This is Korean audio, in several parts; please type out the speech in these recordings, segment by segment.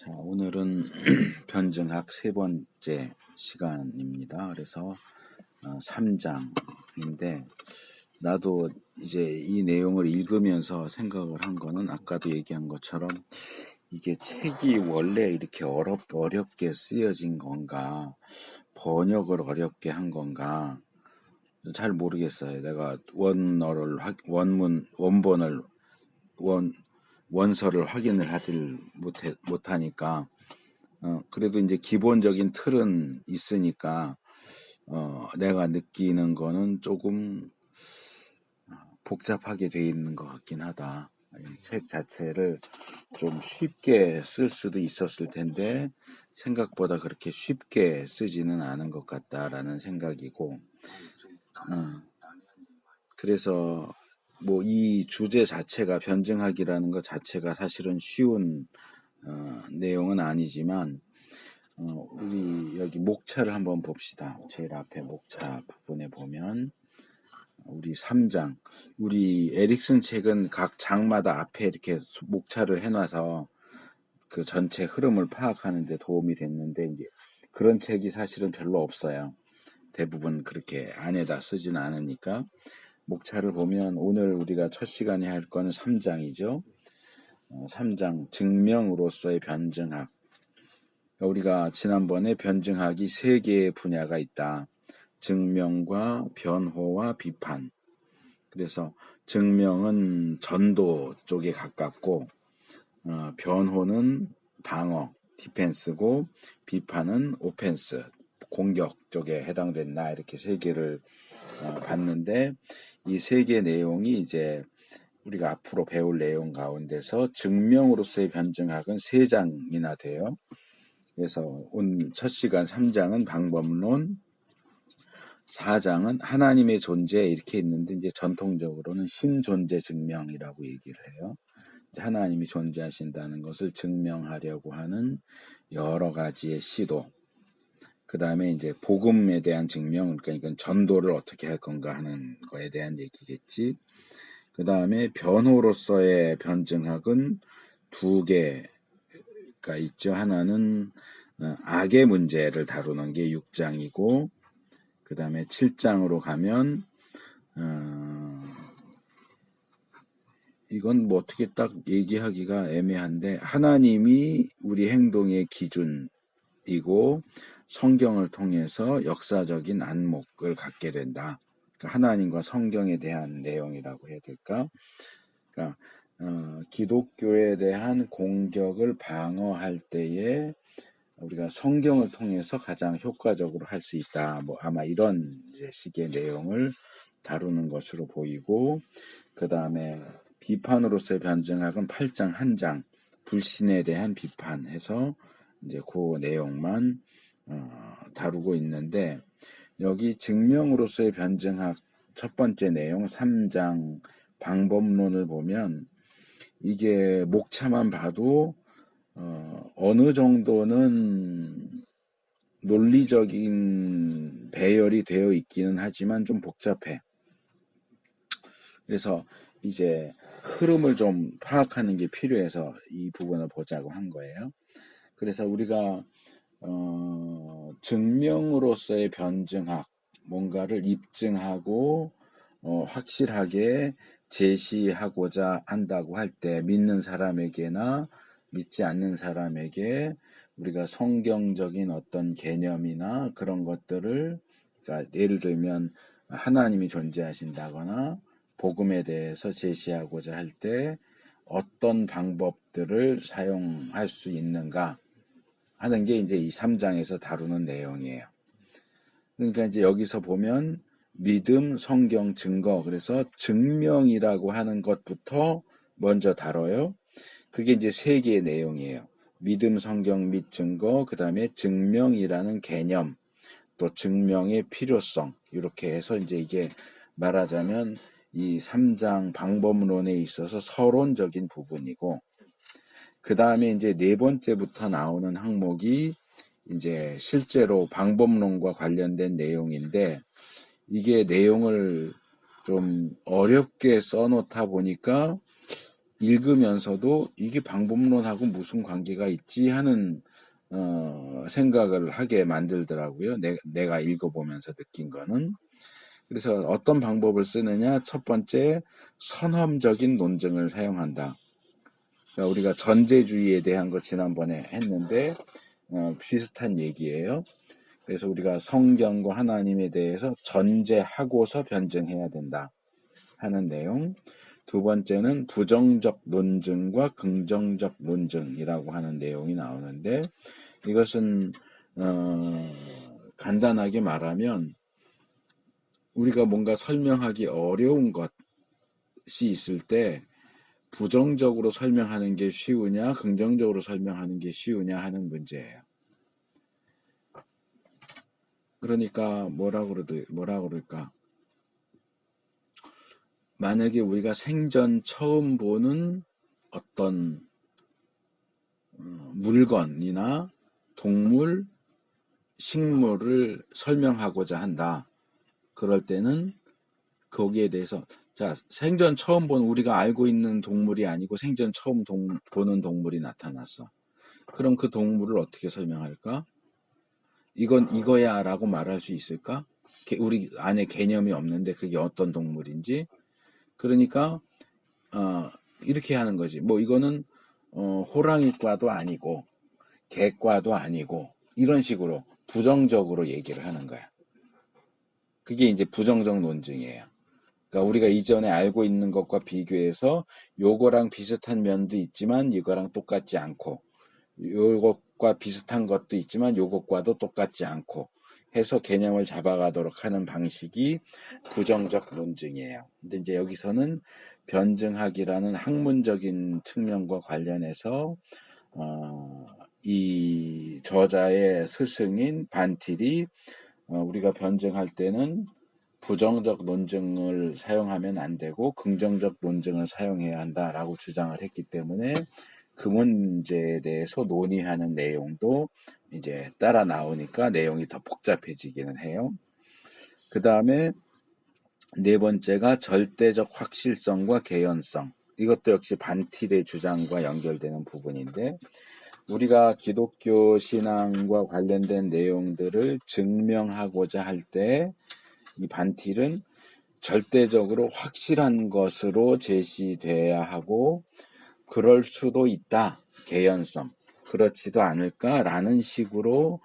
자, 오늘은 변증학 세 번째 시간입니다. 그래서 3장인데 나도 이제 이 내용을 읽으면서 생각을 한 거는 아까도 얘기한 것처럼 이게 책이 원래 이렇게 어렵게 쓰여진 건가, 번역을 어렵게 한 건가 잘 모르겠어요. 내가 원서를 확인을 하질 못하니까 그래도 이제 기본적인 틀은 있으니까 내가 느끼는 거는 조금 복잡하게 돼 있는 것 같긴 하다. 책 자체를 좀 쉽게 쓸 수도 있었을 텐데 생각보다 그렇게 쉽게 쓰지는 않은 것 같다라는 생각이고, 그래서 뭐 이 주제 자체가 변증학이라는 것 자체가 사실은 쉬운 내용은 아니지만 우리 여기 목차를 한번 봅시다. 제일 앞에 목차 부분에 보면 우리 3장, 우리 에릭슨 책은 각 장마다 앞에 이렇게 목차를 해놔서 그 전체 흐름을 파악하는 데 도움이 됐는데 이제 그런 책이 사실은 별로 없어요. 대부분 그렇게 안에다 쓰지는 않으니까 목차를 보면 오늘 우리가 첫 시간에 할 거는 3장이죠. 3장 증명으로서의 변증학. 우리가 지난번에 변증학이 세 개의 분야가 있다. 증명과 변호와 비판. 그래서 증명은 전도 쪽에 가깝고 변호는 방어, 디펜스고 비판은 오펜스, 공격 쪽에 해당된다. 이렇게 세 개를 봤는데 이 세 개 내용이 이제 우리가 앞으로 배울 내용 가운데서 증명으로서의 변증학은 3장이나 돼요. 그래서 오늘 첫 시간 3장은 방법론, 4장은 하나님의 존재 이렇게 있는데 이제 전통적으로는 신존재 증명이라고 얘기를 해요. 하나님이 존재하신다는 것을 증명하려고 하는 여러 가지의 시도. 그 다음에 이제 복음에 대한 증명, 그러니까 이건 전도를 어떻게 할 건가 하는 거에 대한 얘기겠지. 그 다음에 변호로서의 변증학은 2개가 있죠. 하나는 악의 문제를 다루는 게 6장이고, 그 다음에 7장으로 가면 이건 뭐 어떻게 딱 얘기하기가 애매한데 하나님이 우리 행동의 기준이고 성경을 통해서 역사적인 안목을 갖게 된다. 그러니까 하나님과 성경에 대한 내용이라고 해야 될까? 그러니까 기독교에 대한 공격을 방어할 때에 우리가 성경을 통해서 가장 효과적으로 할 수 있다. 뭐 아마 이런 이제 식의 내용을 다루는 것으로 보이고, 그 다음에 비판으로서의 변증학은 8장 1장 불신에 대한 비판해서 이제 그 내용만 다루고 있는데, 여기 증명으로서의 변증학 첫 번째 내용 3장 방법론을 보면 이게 목차만 봐도 어느 정도는 논리적인 배열이 되어 있기는 하지만 좀 복잡해. 그래서 이제 흐름을 좀 파악하는 게 필요해서 이 부분을 보자고 한 거예요. 그래서 우리가 증명으로서의 변증학, 뭔가를 입증하고 확실하게 제시하고자 한다고 할 때 믿는 사람에게나 믿지 않는 사람에게 우리가 성경적인 어떤 개념이나 그런 것들을, 그러니까 예를 들면 하나님이 존재하신다거나 복음에 대해서 제시하고자 할 때 어떤 방법들을 사용할 수 있는가 하는 게 이제 이 3장에서 다루는 내용이에요. 그러니까 이제 여기서 보면 믿음, 성경, 증거, 그래서 증명이라고 하는 것부터 먼저 다뤄요. 그게 이제 3개의 내용이에요. 믿음, 성경 및 증거, 그 다음에 증명이라는 개념, 또 증명의 필요성, 이렇게 해서 이제 이게 말하자면 이 3장 방법론에 있어서 서론적인 부분이고, 그 다음에 이제 4번째부터 나오는 항목이 이제 실제로 방법론과 관련된 내용인데, 이게 내용을 좀 어렵게 써놓다 보니까 읽으면서도 이게 방법론하고 무슨 관계가 있지 하는 생각을 하게 만들더라고요. 내가 읽어보면서 느낀 거는. 그래서 어떤 방법을 쓰느냐? 첫 번째, 선험적인 논증을 사용한다. 그러니까 우리가 전제주의에 대한 거 지난번에 했는데 비슷한 얘기예요. 그래서 우리가 성경과 하나님에 대해서 전제하고서 변증해야 된다 하는 내용. 두 번째는 부정적 논증과 긍정적 논증이라고 하는 내용이 나오는데, 이것은 간단하게 말하면 우리가 뭔가 설명하기 어려운 것이 있을 때 부정적으로 설명하는 게 쉬우냐 긍정적으로 설명하는 게 쉬우냐 하는 문제예요. 그러니까 뭐라 그럴까? 만약에 우리가 생전 처음 보는 어떤 물건이나 동물, 식물을 설명하고자 한다. 그럴 때는 거기에 대해서, 자, 생전 처음 본 우리가 알고 있는 동물이 아니고 생전 처음 보는 동물이 나타났어. 그럼 그 동물을 어떻게 설명할까? 이건 이거야 라고 말할 수 있을까? 우리 안에 개념이 없는데 그게 어떤 동물인지. 그러니까 이렇게 하는 거지. 뭐 이거는 호랑이과도 아니고 개과도 아니고 이런 식으로 부정적으로 얘기를 하는 거야. 그게 이제 부정적 논증이에요. 그러니까 우리가 이전에 알고 있는 것과 비교해서 요거랑 비슷한 면도 있지만 이거랑 똑같지 않고, 요것과 비슷한 것도 있지만 요것과도 똑같지 않고 해서 개념을 잡아가도록 하는 방식이 부정적 논증이에요. 근데 이제 여기서는 변증학이라는 학문적인 측면과 관련해서 이 저자의 스승인 반틸이 우리가 변증할 때는 부정적 논증을 사용하면 안 되고 긍정적 논증을 사용해야 한다라고 주장을 했기 때문에 그 문제에 대해서 논의하는 내용도 이제 따라 나오니까 내용이 더 복잡해지기는 해요. 그 다음에 네 번째가 절대적 확실성과 개연성. 이것도 역시 반틸의 주장과 연결되는 부분인데, 우리가 기독교 신앙과 관련된 내용들을 증명하고자 할 때 이 반틸은 절대적으로 확실한 것으로 제시돼야 하고, 그럴 수도 있다. 개연성. 그렇지도 않을까라는 식으로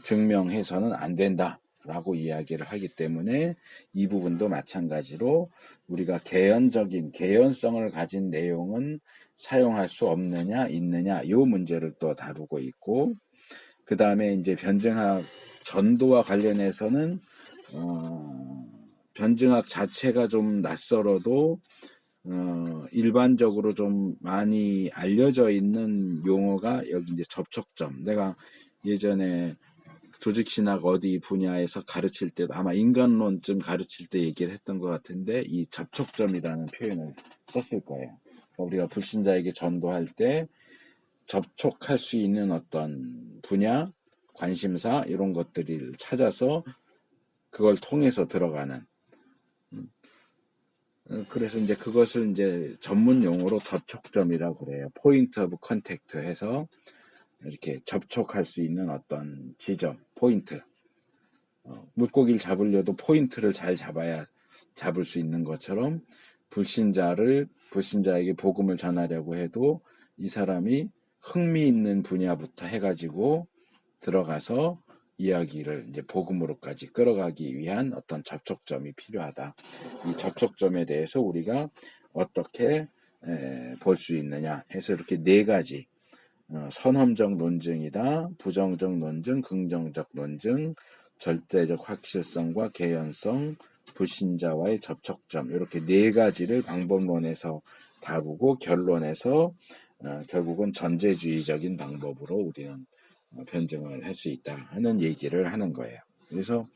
증명해서는 안 된다라고 이야기를 하기 때문에 이 부분도 마찬가지로 우리가 개연성을 가진 내용은 사용할 수 없느냐 있느냐 이 문제를 또 다루고 있고, 그 다음에 이제 변증학 전도와 관련해서는 변증학 자체가 좀 낯설어도 일반적으로 좀 많이 알려져 있는 용어가 여기 이제 접촉점. 내가 예전에 조직신학 어디 분야에서 가르칠 때도 아마 인간론쯤 가르칠 때 얘기를 했던 것 같은데 이 접촉점이라는 표현을 썼을 거예요. 우리가 불신자에게 전도할 때 접촉할 수 있는 어떤 분야, 관심사 이런 것들을 찾아서 그걸 통해서 들어가는. 그래서 이제 그것을 이제 전문 용어로 접촉점이라고 그래요. 포인트 오브 컨택트 해서 이렇게 접촉할 수 있는 어떤 지점, 포인트. 물고기를 잡으려도 포인트를 잘 잡아야 잡을 수 있는 것처럼 불신자에게 복음을 전하려고 해도 이 사람이 흥미있는 분야부터 해가지고 들어가서 이야기를 이제 복음으로까지 끌어가기 위한 어떤 접촉점이 필요하다. 이 접촉점에 대해서 우리가 어떻게 볼 수 있느냐 해서 이렇게 네 가지 선험적 논증이다, 부정적 논증, 긍정적 논증, 절대적 확실성과 개연성, 불신자와의 접촉점 이렇게 네 가지를 방법론에서 다루고 결론에서 결국은 전제주의적인 방법으로 우리는 변증을 할 수 있다 하는 얘기를 하는 거예요. 그래서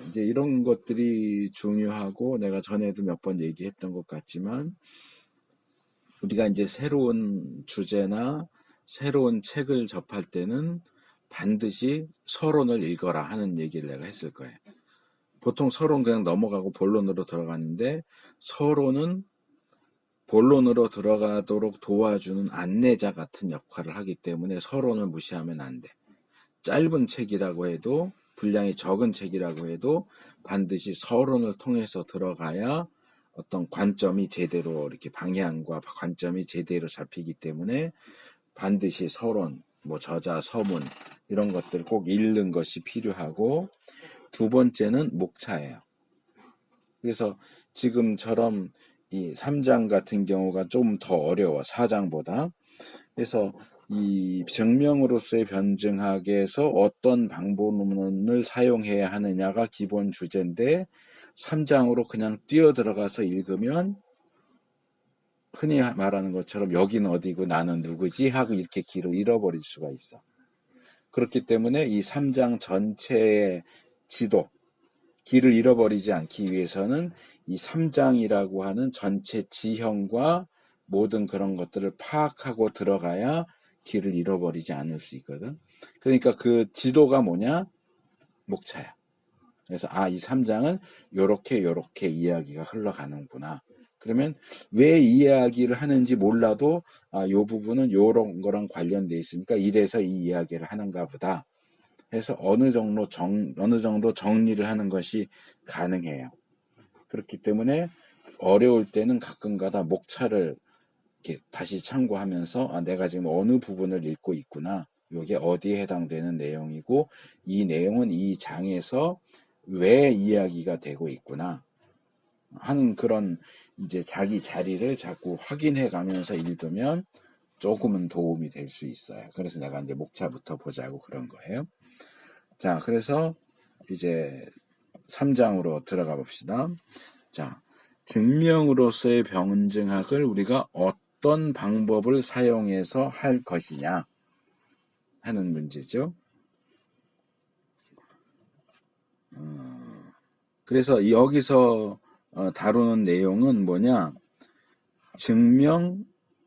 이제 이런 것들이 중요하고 내가 전에도 몇 번 얘기했던 것 같지만 우리가 이제 새로운 주제나 새로운 책을 접할 때는 반드시 서론을 읽어라 하는 얘기를 내가 했을 거예요. 보통 서론 그냥 넘어가고 본론으로 들어가는데 서론은 본론으로 들어가도록 도와주는 안내자 같은 역할을 하기 때문에 서론을 무시하면 안 돼. 짧은 책이라고 해도, 분량이 적은 책이라고 해도 반드시 서론을 통해서 들어가야 어떤 관점이 제대로, 이렇게 방향과 관점이 제대로 잡히기 때문에 반드시 서론, 뭐 저자, 서문 이런 것들 꼭 읽는 것이 필요하고, 두 번째는 목차예요. 그래서 지금처럼 이 3장 같은 경우가 좀 더 어려워, 4장보다. 그래서 이 증명으로서의 변증학에서 어떤 방법론을 사용해야 하느냐가 기본 주제인데, 3장으로 그냥 뛰어들어가서 읽으면 흔히 말하는 것처럼 여기는 어디고 나는 누구지 하고 이렇게 길을 잃어버릴 수가 있어. 그렇기 때문에 이 3장 전체의 지도, 길을 잃어버리지 않기 위해서는 이 3장이라고 하는 전체 지형과 모든 그런 것들을 파악하고 들어가야 길을 잃어버리지 않을 수 있거든. 그러니까 그 지도가 뭐냐? 목차야. 그래서 이 3장은 요렇게 이야기가 흘러가는구나. 그러면 왜 이야기를 하는지 몰라도 요 부분은 요런 거랑 관련돼 있으니까 이래서 이 이야기를 하는가 보다 해서 어느 정도 정리를 하는 것이 가능해요. 그렇기 때문에 어려울 때는 가끔가다 목차를 이렇게 다시 참고하면서 내가 지금 어느 부분을 읽고 있구나. 이게 어디에 해당되는 내용이고 이 내용은 이 장에서 왜 이야기가 되고 있구나 하는 그런 이제 자기 자리를 자꾸 확인해 가면서 읽으면 조금은 도움이 될 수 있어요. 그래서 내가 이제 목차부터 보자고 그런 거예요. 자, 그래서 이제 3장으로 들어가 봅시다. 자, 증명으로서의 변증학을 우리가 어떤 방법을 사용해서 할 것이냐 하는 문제죠. 그래서 여기서 다루는 내용은 뭐냐?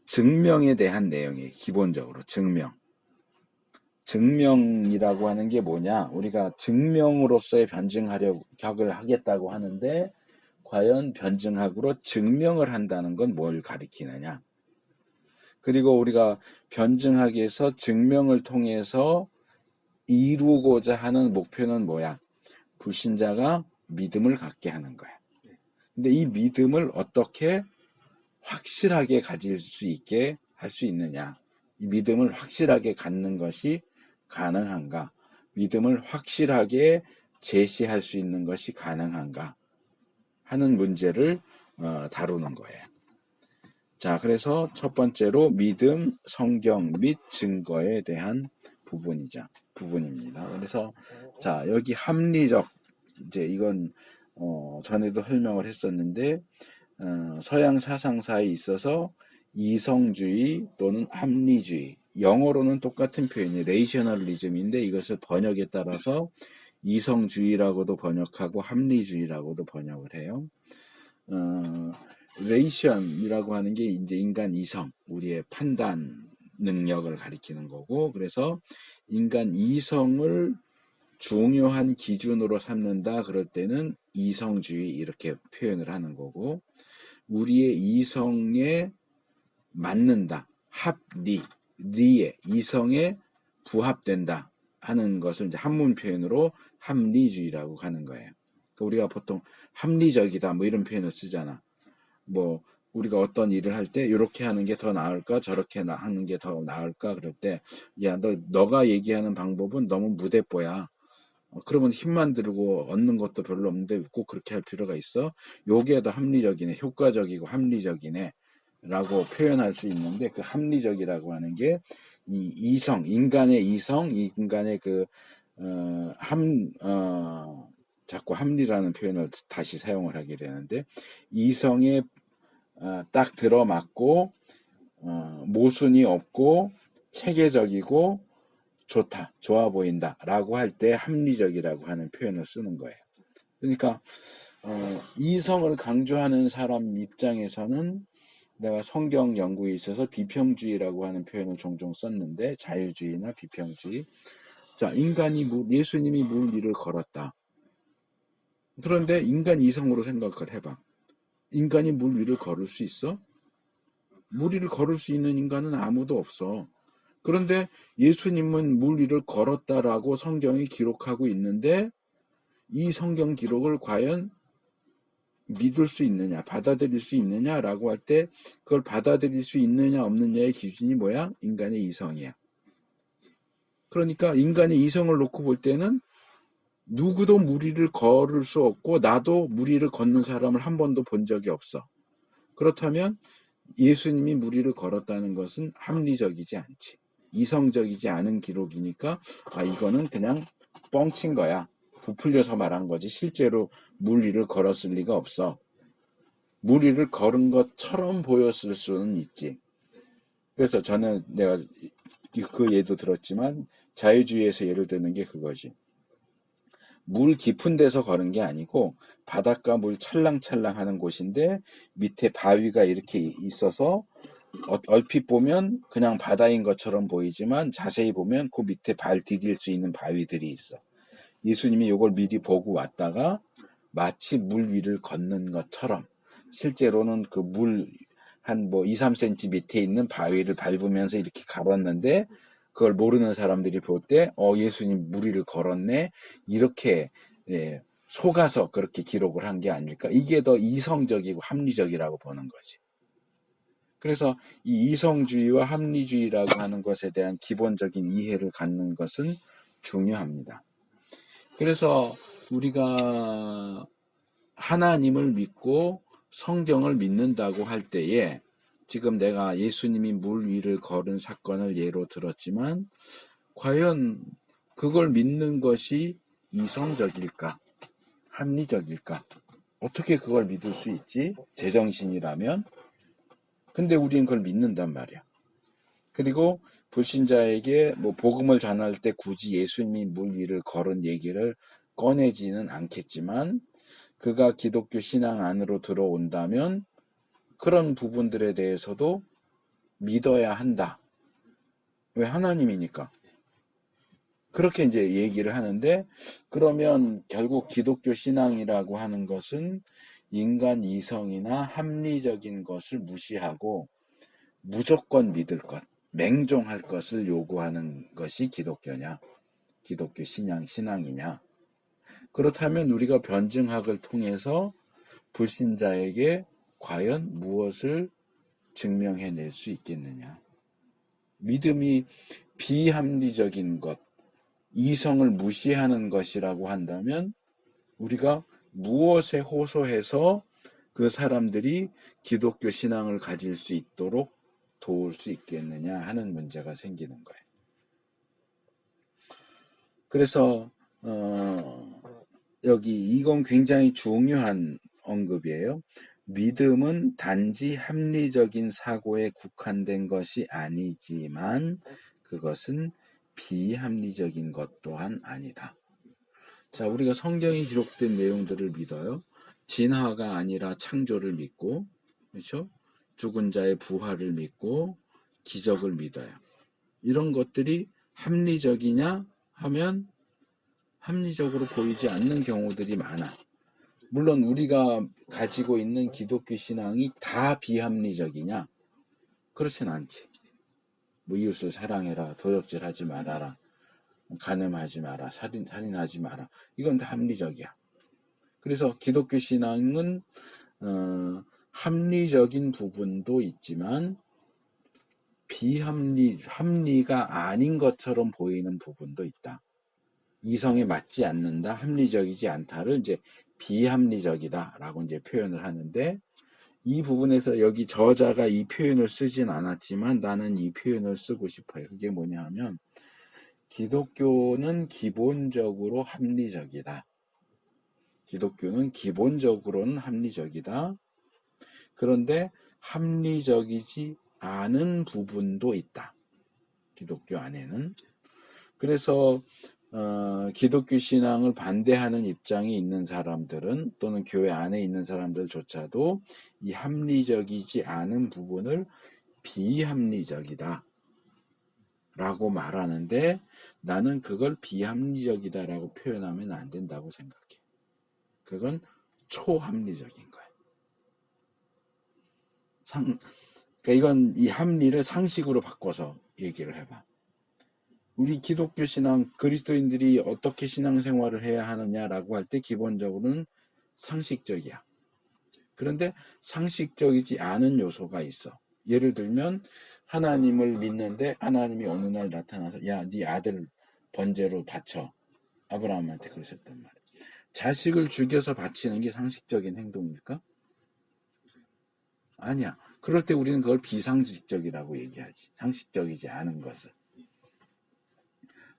증명에 대한 내용이에요. 기본적으로 증명이라고 하는 게 뭐냐? 우리가 증명으로서의 변증학을 하겠다고 하는데 과연 변증학으로 증명을 한다는 건 뭘 가리키느냐? 그리고 우리가 변증학에서 증명을 통해서 이루고자 하는 목표는 뭐야? 불신자가 믿음을 갖게 하는 거야. 근데 이 믿음을 어떻게 확실하게 가질 수 있게 할 수 있느냐? 이 믿음을 확실하게 갖는 것이 가능한가? 믿음을 확실하게 제시할 수 있는 것이 가능한가? 하는 문제를 다루는 거예요. 자, 그래서 첫 번째로 믿음, 성경 및 증거에 대한 부분입니다. 그래서 자, 여기 합리적, 이제 이건 전에도 설명을 했었는데 서양 사상사에 있어서 이성주의 또는 합리주의, 영어로는 똑같은 표현이 레이셔널리즘인데 이것을 번역에 따라서 이성주의라고도 번역하고 합리주의라고도 번역을 해요. 레이션이라고 하는 게 이제 인간 이성, 우리의 판단 능력을 가리키는 거고, 그래서 인간 이성을 중요한 기준으로 삼는다 그럴 때는 이성주의 이렇게 표현을 하는 거고, 우리의 이성에 맞는다, 리에 이성에 부합된다 하는 것을 이제 한문 표현으로 합리주의라고 하는 거예요. 그러니까 우리가 보통 합리적이다 뭐 이런 표현을 쓰잖아. 뭐 우리가 어떤 일을 할 때 이렇게 하는 게 더 나을까 저렇게 하는 게 더 나을까 그럴 때 야, 너가 얘기하는 방법은 너무 무대뽀야. 그러면 힘만 들고 얻는 것도 별로 없는데 꼭 그렇게 할 필요가 있어? 요게 더 합리적이네, 효과적이고 합리적이네 라고 표현할 수 있는데, 그 합리적이라고 하는 게 이 인간의 이성, 인간의 자꾸 합리라는 표현을 다시 사용을 하게 되는데, 이성에 딱 들어맞고 모순이 없고 체계적이고 좋아 보인다 라고 할 때 합리적이라고 하는 표현을 쓰는 거예요. 그러니까 이성을 강조하는 사람 입장에서는 내가 성경 연구에 있어서 비평주의라고 하는 표현을 종종 썼는데, 자유주의나 비평주의. 자, 예수님이 물 위를 걸었다. 그런데 인간 이성으로 생각을 해봐. 인간이 물 위를 걸을 수 있어? 물 위를 걸을 수 있는 인간은 아무도 없어. 그런데 예수님은 물 위를 걸었다라고 성경이 기록하고 있는데 이 성경 기록을 과연 믿을 수 있느냐, 받아들일 수 있느냐라고 할 때 그걸 받아들일 수 있느냐 없느냐의 기준이 뭐야? 인간의 이성이야. 그러니까 인간의 이성을 놓고 볼 때는 누구도 물 위를 걸을 수 없고 나도 물 위를 걷는 사람을 한 번도 본 적이 없어. 그렇다면 예수님이 물 위를 걸었다는 것은 합리적이지 않지. 이성적이지 않은 기록이니까 이거는 그냥 뻥친 거야. 부풀려서 말한 거지. 실제로 물 위를 걸었을 리가 없어. 물 위를 걸은 것처럼 보였을 수는 있지. 그래서 저는 내가 그 예도 들었지만 자유주의에서 예를 드는 게 그거지. 물 깊은 데서 걸은 게 아니고 바닷가 물 찰랑찰랑 하는 곳인데 밑에 바위가 이렇게 있어서 얼핏 보면 그냥 바다인 것처럼 보이지만 자세히 보면 그 밑에 발 디딜 수 있는 바위들이 있어. 예수님이 이걸 미리 보고 왔다가 마치 물 위를 걷는 것처럼 실제로는 그 물 한 2, 3cm 밑에 있는 바위를 밟으면서 이렇게 가봤는데 그걸 모르는 사람들이 볼 때 예수님 물 위를 걸었네 이렇게 속아서 그렇게 기록을 한 게 아닐까. 이게 더 이성적이고 합리적이라고 보는 거지. 그래서 이 이성주의와 합리주의라고 하는 것에 대한 기본적인 이해를 갖는 것은 중요합니다. 그래서 우리가 하나님을 믿고 성경을 믿는다고 할 때에 지금 내가 예수님이 물 위를 걸은 사건을 예로 들었지만 과연 그걸 믿는 것이 이성적일까? 합리적일까? 어떻게 그걸 믿을 수 있지? 제정신이라면? 근데 우리는 그걸 믿는단 말이야. 그리고 불신자에게 복음을 전할 때 굳이 예수님이 물 위를 걸은 얘기를 꺼내지는 않겠지만 그가 기독교 신앙 안으로 들어온다면 그런 부분들에 대해서도 믿어야 한다. 왜? 하나님이니까. 그렇게 이제 얘기를 하는데 그러면 결국 기독교 신앙이라고 하는 것은 인간 이성이나 합리적인 것을 무시하고 무조건 믿을 것, 맹종할 것을 요구하는 것이 기독교냐? 기독교 신앙이냐? 그렇다면 우리가 변증학을 통해서 불신자에게 과연 무엇을 증명해낼 수 있겠느냐? 믿음이 비합리적인 것, 이성을 무시하는 것이라고 한다면 우리가 무엇에 호소해서 그 사람들이 기독교 신앙을 가질 수 있도록 도울 수 있겠느냐 하는 문제가 생기는 거예요. 그래서 여기 이건 굉장히 중요한 언급이에요. 믿음은 단지 합리적인 사고에 국한된 것이 아니지만 그것은 비합리적인 것 또한 아니다. 자, 우리가 성경에 기록된 내용들을 믿어요. 진화가 아니라 창조를 믿고, 그렇죠? 죽은 자의 부활을 믿고, 기적을 믿어요. 이런 것들이 합리적이냐 하면 합리적으로 보이지 않는 경우들이 많아. 물론 우리가 가지고 있는 기독교 신앙이 다 비합리적이냐? 그렇진 않지. 이웃을 사랑해라, 도적질하지 말아라, 간음하지 마라, 살인하지 마라. 이건 다 합리적이야. 그래서 기독교 신앙은 합리적인 부분도 있지만 합리가 아닌 것처럼 보이는 부분도 있다. 이성에 맞지 않는다, 합리적이지 않다를 이제 비합리적이다라고 이제 표현을 하는데 이 부분에서 여기 저자가 이 표현을 쓰진 않았지만 나는 이 표현을 쓰고 싶어요. 그게 뭐냐 하면 기독교는 기본적으로 합리적이다. 기독교는 기본적으로는 합리적이다. 그런데 합리적이지 않은 부분도 있다. 기독교 안에는. 그래서 기독교 신앙을 반대하는 입장이 있는 사람들은 또는 교회 안에 있는 사람들조차도 이 합리적이지 않은 부분을 비합리적이다 라고 말하는데 나는 그걸 비합리적이다라고 표현하면 안 된다고 생각해. 그건 초합리적인 거야. 그러니까 이건 이 합리를 상식으로 바꿔서 얘기를 해봐. 우리 기독교 신앙, 그리스도인들이 어떻게 신앙생활을 해야 하느냐라고 할 때 기본적으로는 상식적이야. 그런데 상식적이지 않은 요소가 있어. 예를 들면 하나님을 믿는데 하나님이 어느 날 나타나서 야, 네 아들 번제로 바쳐. 아브라함한테 그러셨단 말이야. 자식을 죽여서 바치는 게 상식적인 행동일까? 아니야. 그럴 때 우리는 그걸 비상식적이라고 얘기하지. 상식적이지 않은 것을.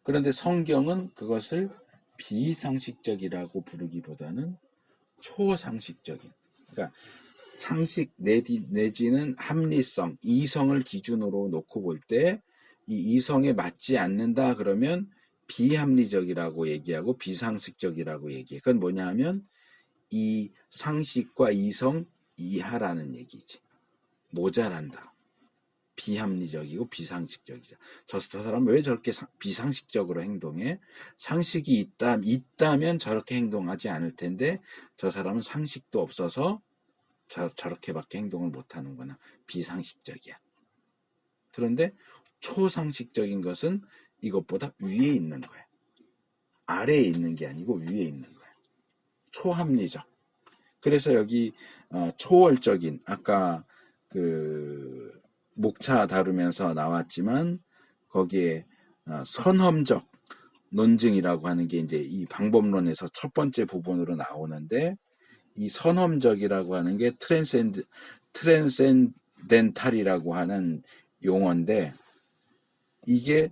그런데 성경은 그것을 비상식적이라고 부르기보다는 초상식적인, 그러니까 상식 내지는 합리성, 이성을 기준으로 놓고 볼 때 이 이성에 맞지 않는다 그러면 비합리적이라고 얘기하고 비상식적이라고 얘기해. 그건 뭐냐 하면 이 상식과 이성 이하라는 얘기지. 모자란다. 비합리적이고 비상식적이죠. 저 사람은 왜 저렇게 비상식적으로 행동해? 상식이 있다면 저렇게 행동하지 않을 텐데 저 사람은 상식도 없어서 저렇게밖에 행동을 못하는구나. 비상식적이야. 그런데 초상식적인 것은 이것보다 위에 있는 거야. 아래에 있는 게 아니고 위에 있는 거야. 초합리적. 그래서 여기 초월적인, 아까 그 목차 다루면서 나왔지만 거기에 선험적 논증이라고 하는 게 이제 이 방법론에서 첫 번째 부분으로 나오는데, 이 선험적이라고 하는 게 트랜센덴탈이라고 하는 용어인데, 이게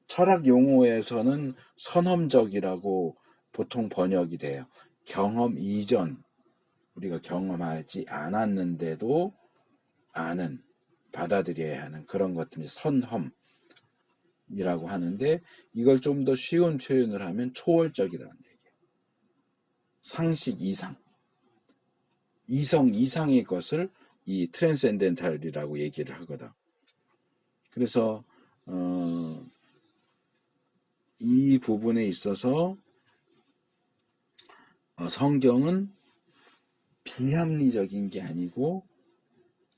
철학 용어에서는 선험적이라고 보통 번역이 돼요. 경험 이전, 우리가 경험하지 않았는데도 아는, 받아들여야 하는 그런 것들이 선험이라고 하는데, 이걸 좀 더 쉬운 표현을 하면 초월적이라는 얘기예요. 상식 이상, 이성 이상의 것을 이 트랜센덴탈이라고 얘기를 하거든. 그래서 이 부분에 있어서 성경은 비합리적인 게 아니고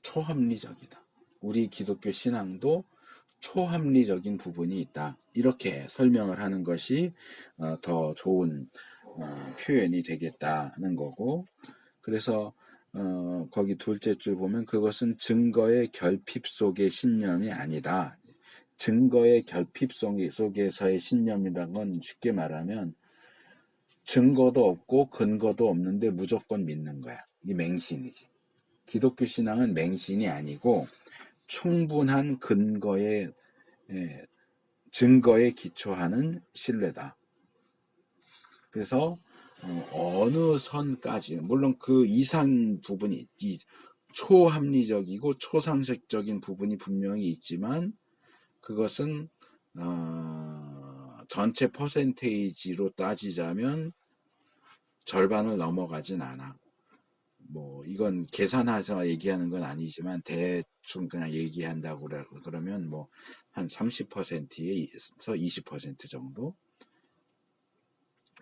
초합리적이다. 우리 기독교 신앙도 초합리적인 부분이 있다. 이렇게 설명을 하는 것이 더 좋은 표현이 되겠다는 거고, 그래서 거기 둘째 줄 보면 그것은 증거의 결핍 속의 신념이 아니다. 증거의 결핍 속에서의 신념이란 건 쉽게 말하면 증거도 없고 근거도 없는데 무조건 믿는 거야. 이게 맹신이지. 기독교 신앙은 맹신이 아니고 충분한 증거에 기초하는 신뢰다. 그래서 어느 선까지, 물론 그 이상 부분이 이 초합리적이고 초상식적인 부분이 분명히 있지만 그것은 전체 퍼센테이지로 따지자면 절반을 넘어가진 않아. 뭐 이건 계산해서 얘기하는 건 아니지만 대충 그냥 얘기한다고 그러면 뭐 한 30%에서 20% 정도.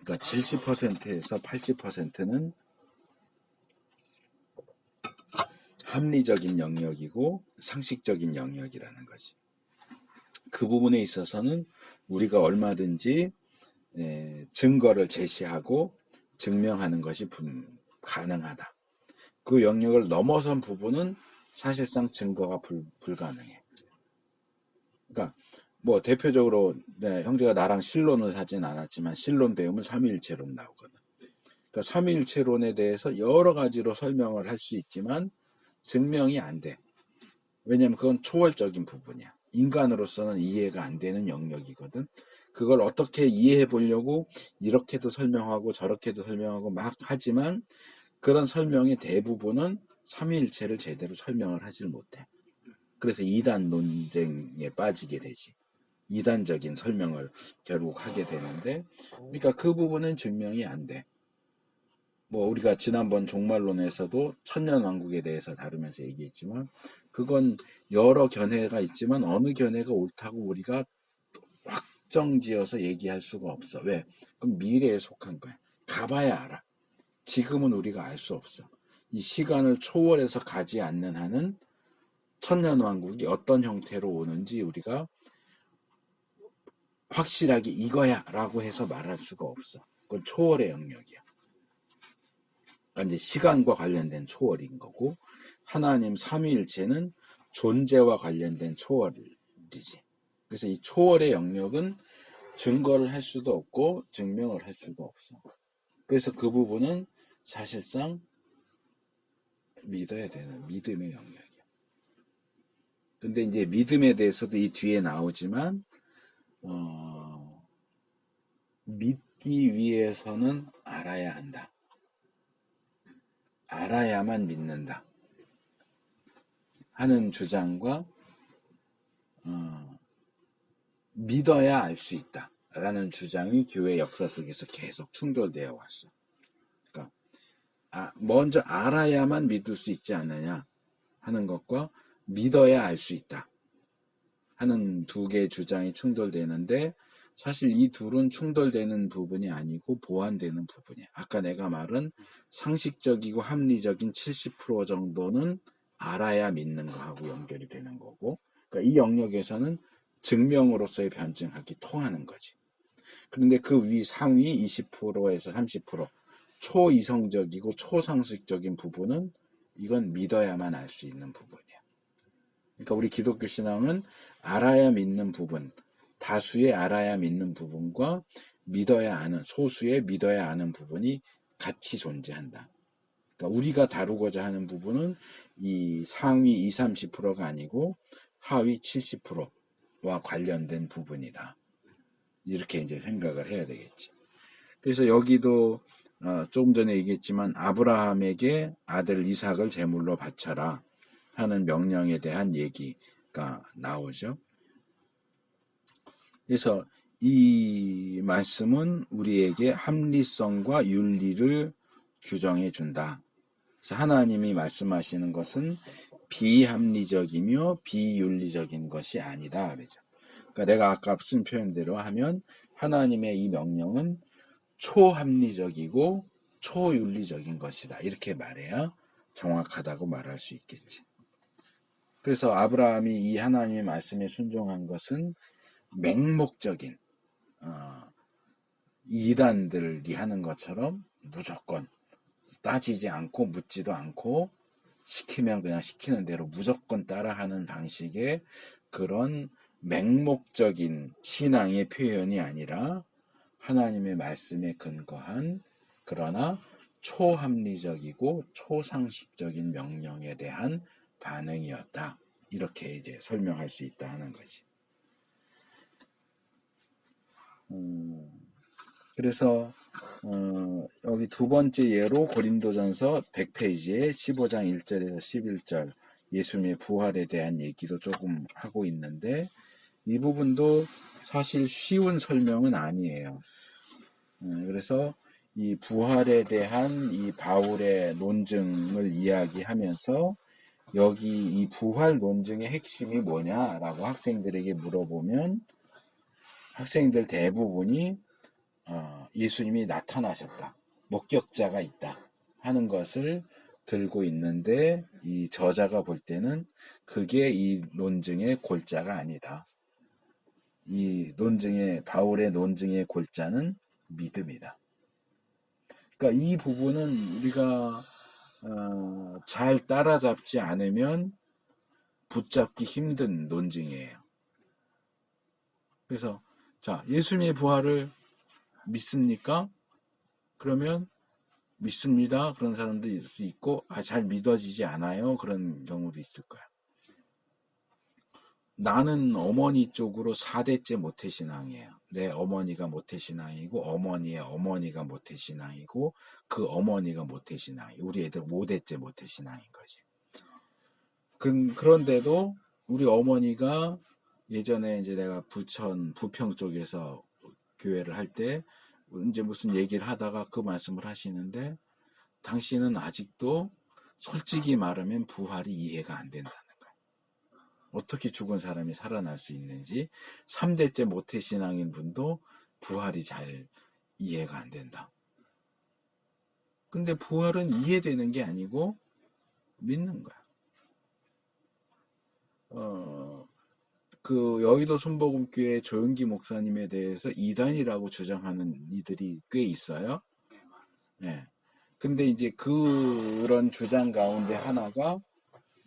그러니까 70%에서 80%는 합리적인 영역이고 상식적인 영역이라는 거지. 그 부분에 있어서는 우리가 얼마든지 증거를 제시하고 증명하는 것이 가능하다. 그 영역을 넘어선 부분은 사실상 증거가 불가능해. 그러니까 뭐 대표적으로 형제가 나랑 신론을 하진 않았지만 신론 배우면 삼위일체론 나오거든. 그러니까 삼위일체론에 대해서 여러 가지로 설명을 할 수 있지만 증명이 안 돼. 왜냐하면 그건 초월적인 부분이야. 인간으로서는 이해가 안 되는 영역이거든. 그걸 어떻게 이해해 보려고 이렇게도 설명하고 저렇게도 설명하고 막 하지만 그런 설명의 대부분은 삼위일체를 제대로 설명을 하질 못해. 그래서 이단 논쟁에 빠지게 되지. 이단적인 설명을 결국 하게 되는데, 그러니까 그 부분은 증명이 안 돼. 뭐 우리가 지난번 종말론에서도 천년왕국에 대해서 다루면서 얘기했지만 그건 여러 견해가 있지만 어느 견해가 옳다고 우리가 확정지어서 얘기할 수가 없어. 왜? 그럼 미래에 속한 거야. 가봐야 알아. 지금은 우리가 알 수 없어. 이 시간을 초월해서 가지 않는 한은 천년왕국이 어떤 형태로 오는지 우리가 확실하게 이거야 라고 해서 말할 수가 없어. 그건 초월의 영역이야. 그러니까 이제 시간과 관련된 초월인 거고, 하나님 삼위일체는 존재와 관련된 초월이지. 그래서 이 초월의 영역은 증거를 할 수도 없고 증명을 할 수가 없어. 그래서 그 부분은 사실상 믿어야 되는 믿음의 영역이야. 근데 이제 믿음에 대해서도 이 뒤에 나오지만 믿기 위해서는 알아야 한다. 알아야만 믿는다 하는 주장과 믿어야 알 수 있다 라는 주장이 교회 역사 속에서 계속 충돌되어 왔어. 그러니까 먼저 알아야만 믿을 수 있지 않느냐 하는 것과 믿어야 알 수 있다 하는 두 개의 주장이 충돌되는데, 사실 이 둘은 충돌되는 부분이 아니고 보완되는 부분이야. 아까 내가 말한 상식적이고 합리적인 70% 정도는 알아야 믿는 거하고 연결이 되는 거고, 그러니까 이 영역에서는 증명으로서의 변증학이 통하는 거지. 그런데 그 위 상위 20%에서 30% 초이성적이고 초상식적인 부분은 이건 믿어야만 알 수 있는 부분이야. 그러니까 우리 기독교 신앙은 알아야 믿는 부분, 다수의 알아야 믿는 부분과 믿어야 아는, 소수의 믿어야 아는 부분이 같이 존재한다. 그러니까 우리가 다루고자 하는 부분은 이 상위 20, 30%가 아니고 하위 70%와 관련된 부분이다. 이렇게 이제 생각을 해야 되겠지. 그래서 여기도 조금 전에 얘기했지만 아브라함에게 아들 이삭을 제물로 바쳐라 하는 명령에 대한 얘기가 나오죠. 그래서 이 말씀은 우리에게 합리성과 윤리를 규정해 준다. 그래서 하나님이 말씀하시는 것은 비합리적이며 비윤리적인 것이 아니다. 그러죠. 그러니까 내가 아까 쓴 표현대로 하면 하나님의 이 명령은 초합리적이고 초윤리적인 것이다. 이렇게 말해야 정확하다고 말할 수 있겠지. 그래서 아브라함이 이 하나님의 말씀에 순종한 것은 맹목적인 이단들이 하는 것처럼 무조건 따지지 않고 묻지도 않고 시키면 그냥 시키는 대로 무조건 따라하는 방식의 그런 맹목적인 신앙의 표현이 아니라 하나님의 말씀에 근거한, 그러나 초합리적이고 초상식적인 명령에 대한 반응이었다. 이렇게 이제 설명할 수 있다 하는 거지. 그래서 여기 두 번째 예로 고린도전서 100페이지에 15장 1절에서 11절 예수님의 부활에 대한 얘기도 조금 하고 있는데, 이 부분도 사실 쉬운 설명은 아니에요. 그래서 이 부활에 대한 이 바울의 논증을 이야기하면서 여기 이 부활 논증의 핵심이 뭐냐라고 학생들에게 물어보면 학생들 대부분이 예수님이 나타나셨다, 목격자가 있다 하는 것을 들고 있는데, 이 저자가 볼 때는 그게 이 논증의 골자가 아니다. 이 바울의 논증의 골자는 믿음이다. 그러니까 이 부분은 우리가 잘 따라잡지 않으면 붙잡기 힘든 논증이에요. 그래서 자, 예수님의 부활을 믿습니까? 그러면 믿습니다. 그런 사람도 있고, 잘 믿어지지 않아요. 그런 경우도 있을 거야. 나는 어머니 쪽으로 4대째 모태신앙이에요. 내 어머니가 모태신앙이고, 어머니의 어머니가 모태신앙이고, 그 어머니가 모태신앙이고, 우리 애들 5대째 모태신앙인 거지. 그런데도 우리 어머니가 예전에 이제 내가 부평 쪽에서 교회를 할 때 이제 무슨 얘기를 하다가 그 말씀을 하시는데, 당신은 아직도 솔직히 말하면 부활이 이해가 안 된다는 거야. 어떻게 죽은 사람이 살아날 수 있는지 3대째 모태신앙인 분도 부활이 잘 이해가 안 된다. 근데 부활은 이해되는 게 아니고 믿는 거야. 그 여의도 순복음교회 조용기 목사님에 대해서 이단이라고 주장하는 이들이 꽤 있어요. 네. 근데 이제 그런 주장 가운데 하나가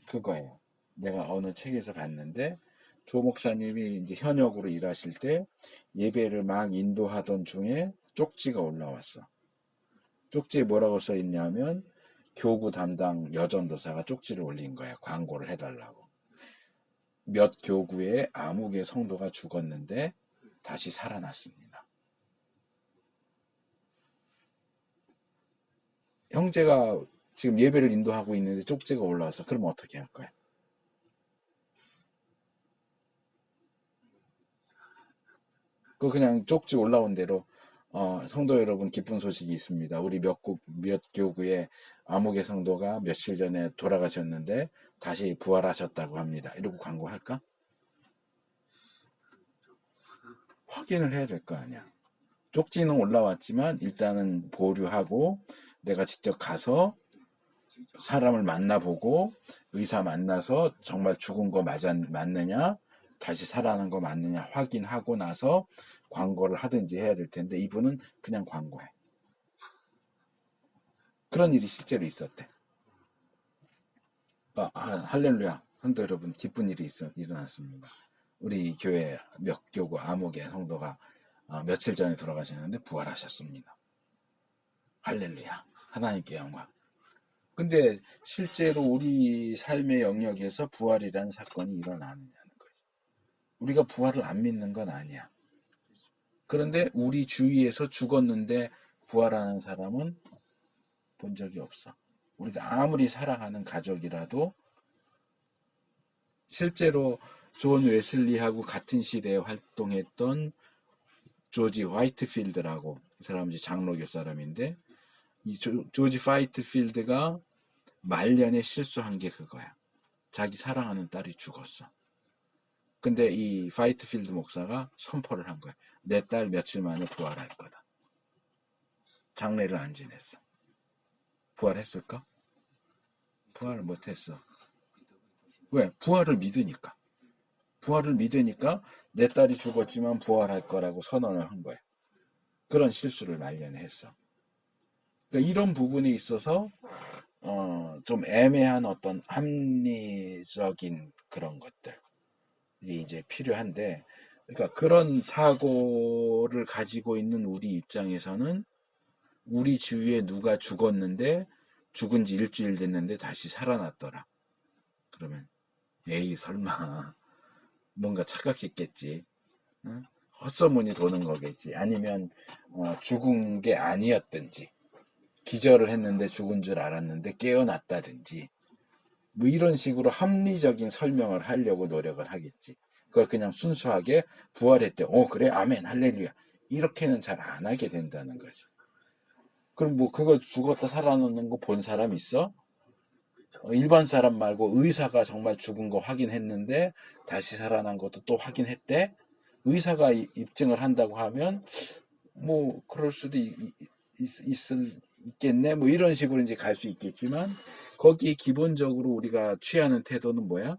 그거예요. 내가 어느 책에서 봤는데 조 목사님이 이제 현역으로 일하실 때 예배를 막 인도하던 중에 쪽지가 올라왔어. 쪽지에 뭐라고 써 있냐면 교구 담당 여전도사가 쪽지를 올린 거야. 광고를 해달라고. 몇 교구에 암흑의 성도가 죽었는데 다시 살아났습니다. 형제가 지금 예배를 인도하고 있는데 쪽지가 올라와서 그럼 어떻게 할 거야? 그 그냥 쪽지 올라온 대로 성도 여러분 기쁜 소식이 있습니다. 우리 몇 교구의 암흑의 성도가 며칠 전에 돌아가셨는데 다시 부활하셨다고 합니다. 이러고 광고할까? 확인을 해야 될 거 아니야. 쪽지는 올라왔지만 일단은 보류하고 내가 직접 가서 사람을 만나보고 의사 만나서 정말 죽은 거 맞느냐 다시 살아난 거 맞느냐 확인하고 나서 광고를 하든지 해야 될 텐데 이분은 그냥 광고해. 그런 일이 실제로 있었대. 할렐루야. 성도 여러분 기쁜 일이 일어났습니다. 우리 교회 몇 교구 암흑의 성도가 며칠 전에 돌아가셨는데 부활하셨습니다. 할렐루야. 하나님께 영광. 근데 실제로 우리 삶의 영역에서 부활이라는 사건이 일어나느냐는 거죠. 우리가 부활을 안 믿는 건 아니야. 그런데 우리 주위에서 죽었는데 부활하는 사람은 본 적이 없어. 우리가 아무리 사랑하는 가족이라도 실제로 존 웨슬리하고 같은 시대에 활동했던 조지 화이트필드라고 이 사람은 이제 장로교 사람인데 이 조지 화이트필드가 말년에 실수한 게 그거야. 자기 사랑하는 딸이 죽었어. 근데 이 화이트필드 목사가 선포를 한 거야. 내 딸 며칠 만에 부활할 거다. 장례를 안 지냈어. 부활했을까? 부활을 못했어. 왜? 부활을 믿으니까. 부활을 믿으니까 내 딸이 죽었지만 부활할 거라고 선언을 한 거야. 그런 실수를 말년에 했어. 그러니까 이런 부분에 있어서 좀 애매한 어떤 합리적인 그런 것들이 이제 필요한데, 그러니까 그런 사고를 가지고 있는 우리 입장에서는 우리 주위에 누가 죽었는데 죽은 지 일주일 됐는데 다시 살아났더라. 그러면 에이 설마 뭔가 착각했겠지. 응? 헛소문이 도는 거겠지. 아니면 죽은 게 아니었든지 기절을 했는데 죽은 줄 알았는데 깨어났다든지 뭐 이런 식으로 합리적인 설명을 하려고 노력을 하겠지. 그걸 그냥 순수하게 부활했대. 그래 아멘 할렐루야 이렇게는 잘 안 하게 된다는 거지. 그럼 뭐 그거 죽었다 살아나는 거 본 사람 있어? 일반 사람 말고 의사가 정말 죽은 거 확인했는데 다시 살아난 것도 또 확인했대. 의사가 입증을 한다고 하면 뭐 그럴 수도 있겠네. 뭐 이런 식으로 이제 갈 수 있겠지만 거기에 기본적으로 우리가 취하는 태도는 뭐야?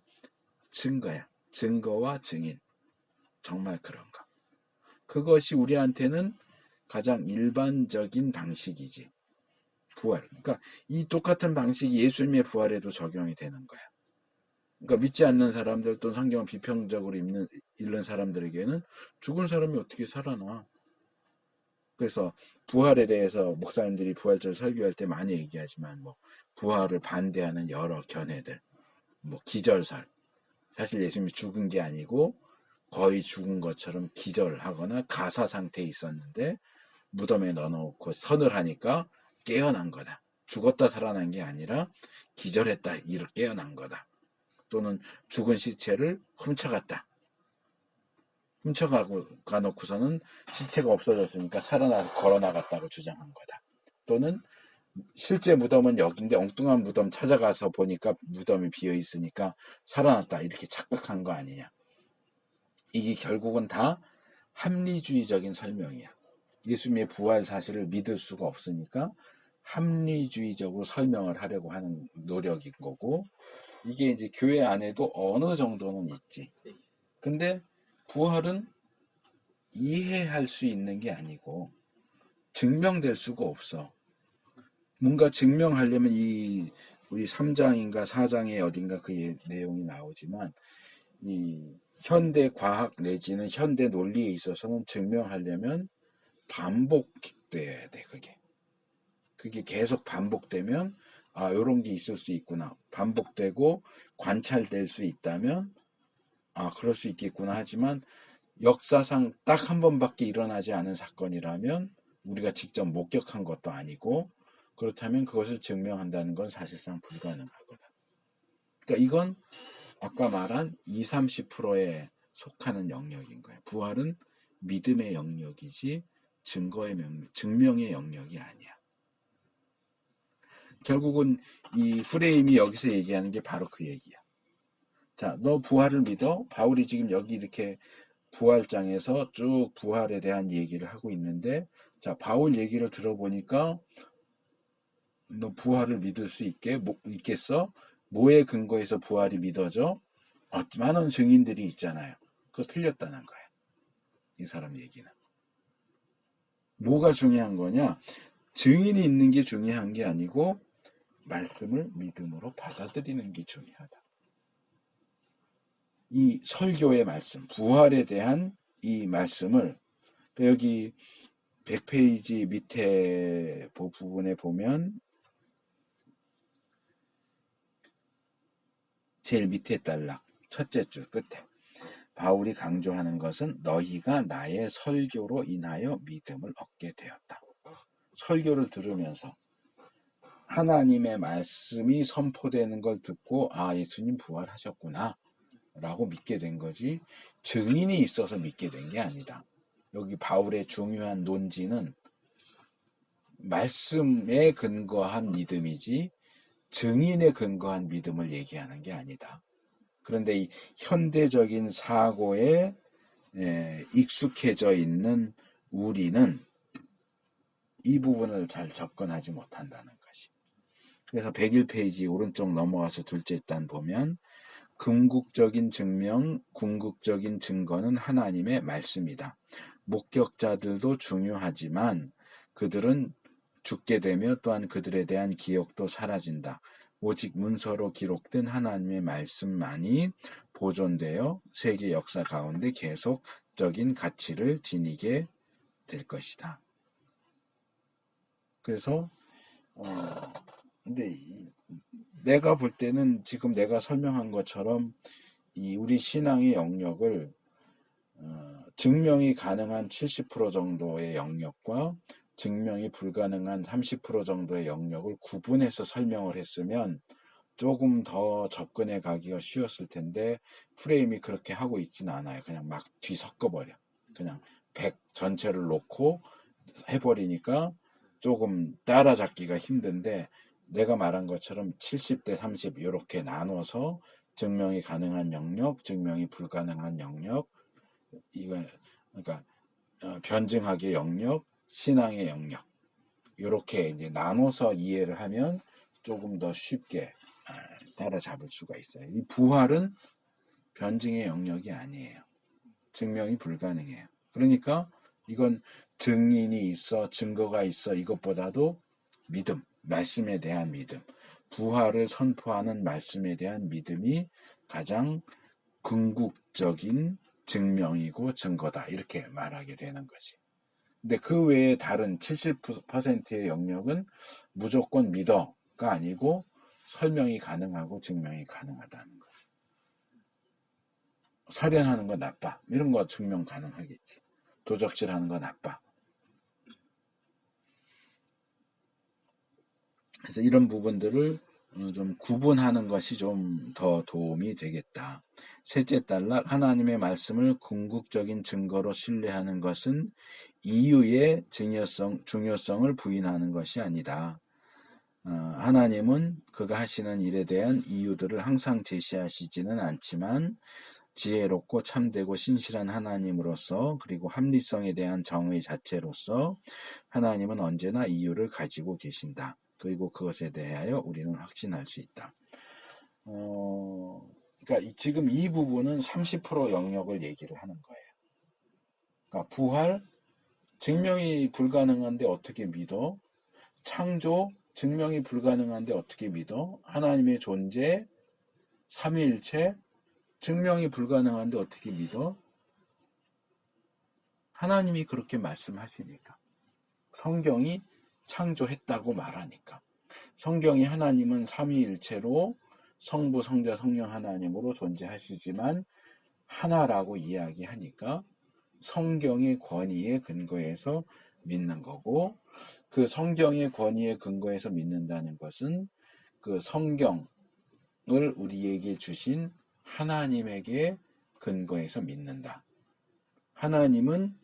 증거야. 증거와 증인. 정말 그런가? 그것이 우리한테는 가장 일반적인 방식이지. 부활. 그러니까 이 똑같은 방식이 예수님의 부활에도 적용이 되는 거야. 그러니까 믿지 않는 사람들 또 성경을 비평적으로 읽는 사람들에게는 죽은 사람이 어떻게 살아나? 그래서 부활에 대해서 목사님들이 부활절 설교할 때 많이 얘기하지만 뭐 부활을 반대하는 여러 견해들, 뭐 기절설. 사실 예수님이 죽은 게 아니고 거의 죽은 것처럼 기절하거나 가사 상태에 있었는데 무덤에 넣어놓고 선을 하니까 깨어난 거다. 죽었다 살아난 게 아니라 기절했다. 이렇게 깨어난 거다. 또는 죽은 시체를 훔쳐갔다. 훔쳐가고 가놓고서는 시체가 없어졌으니까 살아나서 걸어나갔다고 주장한 거다. 또는 실제 무덤은 여기인데 엉뚱한 무덤 찾아가서 보니까 무덤이 비어 있으니까 살아났다 이렇게 착각한 거 아니냐. 이게 결국은 다 합리주의적인 설명이야. 예수님의 부활 사실을 믿을 수가 없으니까 합리주의적으로 설명을 하려고 하는 노력인 거고, 이게 이제 교회 안에도 어느 정도는 있지. 근데 부활은 이해할 수 있는 게 아니고 증명될 수가 없어. 뭔가 증명하려면 우리 3장인가 4장에 어딘가 그 내용이 나오지만, 이 현대 과학 내지는 현대 논리에 있어서는 증명하려면 반복돼야 돼. 그게 계속 반복되면 요런 게 있을 수 있구나. 반복되고 관찰될 수 있다면 그럴 수 있겠구나. 하지만 역사상 딱 한 번밖에 일어나지 않은 사건이라면, 우리가 직접 목격한 것도 아니고, 그렇다면 그것을 증명한다는 건 사실상 불가능하거든. 그러니까 이건 아까 말한 20, 30%에 속하는 영역인 거예요. 부활은 믿음의 영역이지 증명의 영역이 아니야. 결국은 이 프레임이 여기서 얘기하는 게 바로 그 얘기야. 자, 너 부활을 믿어? 바울이 지금 여기 이렇게 부활장에서 쭉 부활에 대한 얘기를 하고 있는데, 자, 바울 얘기를 들어보니까 너 부활을 믿을 수 있겠어? 뭐에 근거해서 부활이 믿어져? 많은 증인들이 있잖아요. 그거 틀렸다는 거야. 이 사람 얘기는. 뭐가 중요한 거냐? 증인이 있는 게 중요한 게 아니고 말씀을 믿음으로 받아들이는 게 중요하다. 이 설교의 말씀, 부활에 대한 이 말씀을 여기 100페이지 밑에 부분에 보면 제일 밑에 단락 첫째 줄 끝에 바울이 강조하는 것은 너희가 나의 설교로 인하여 믿음을 얻게 되었다. 설교를 들으면서 하나님의 말씀이 선포되는 걸 듣고 예수님 부활하셨구나 라고 믿게 된 거지, 증인이 있어서 믿게 된 게 아니다. 여기 바울의 중요한 논지는 말씀에 근거한 믿음이지 증인에 근거한 믿음을 얘기하는 게 아니다. 그런데 이 현대적인 사고에 익숙해져 있는 우리는 이 부분을 잘 접근하지 못한다는 것이. 그래서 101페이지 오른쪽 넘어가서 둘째 단 보면 궁극적인 증거는 하나님의 말씀이다. 목격자들도 중요하지만 그들은 죽게 되며 또한 그들에 대한 기억도 사라진다. 오직 문서로 기록된 하나님의 말씀만이 보존되어 세계 역사 가운데 계속적인 가치를 지니게 될 것이다. 그래서 근데 내가 볼 때는 지금 내가 설명한 것처럼 이 우리 신앙의 영역을 증명이 가능한 70% 정도의 영역과 증명이 불가능한 30% 정도의 영역을 구분해서 설명을 했으면 조금 더 접근해 가기가 쉬웠을 텐데, 프레임이 그렇게 하고 있지는 않아요. 그냥 막 뒤섞어버려. 그냥 100 전체를 놓고 해버리니까 조금 따라잡기가 힘든데, 내가 말한 것처럼 70대 30 이렇게 나눠서 증명이 가능한 영역, 증명이 불가능한 영역, 그러니까 변증학의 영역, 신앙의 영역, 이렇게 이제 나눠서 이해를 하면 조금 더 쉽게 따라잡을 수가 있어요. 이 부활은 변증의 영역이 아니에요. 증명이 불가능해요. 그러니까 이건 증인이 있어, 증거가 있어, 이것보다도 믿음, 말씀에 대한 믿음, 부활을 선포하는 말씀에 대한 믿음이 가장 궁극적인 증명이고 증거다, 이렇게 말하게 되는 거지. 근데 그 외에 다른 70%의 영역은 무조건 믿어가 아니고 설명이 가능하고 증명이 가능하다는 거예요. 살인하는 거 나빠, 이런 거 증명 가능하겠지. 도적질하는 거 나빠. 그래서 이런 부분들을 좀 구분하는 것이 좀 더 도움이 되겠다. 셋째 단락, 하나님의 말씀을 궁극적인 증거로 신뢰하는 것은 이유의 중요성을 부인하는 것이 아니다. 하나님은 그가 하시는 일에 대한 이유들을 항상 제시하시지는 않지만 지혜롭고 참되고 신실한 하나님으로서, 그리고 합리성에 대한 정의 자체로서 하나님은 언제나 이유를 가지고 계신다. 그리고 그것에 대하여 우리는 확신할 수 있다. 그러니까 지금 이 부분은 30% 영역을 얘기를 하는 거예요. 그러니까 부활, 증명이 불가능한데 어떻게 믿어? 창조, 증명이 불가능한데 어떻게 믿어? 하나님의 존재, 삼위일체, 증명이 불가능한데 어떻게 믿어? 하나님이 그렇게 말씀하시니까. 성경이 창조했다고 말하니까. 성경이 하나님은 삼위일체로 성부, 성자, 성령 하나님으로 존재하시지만 하나라고 이야기하니까 성경의 권위에 근거해서 믿는 거고, 그 성경의 권위에 근거해서 믿는다는 것은 그 성경을 우리에게 주신 하나님에게 근거해서 믿는다. 하나님은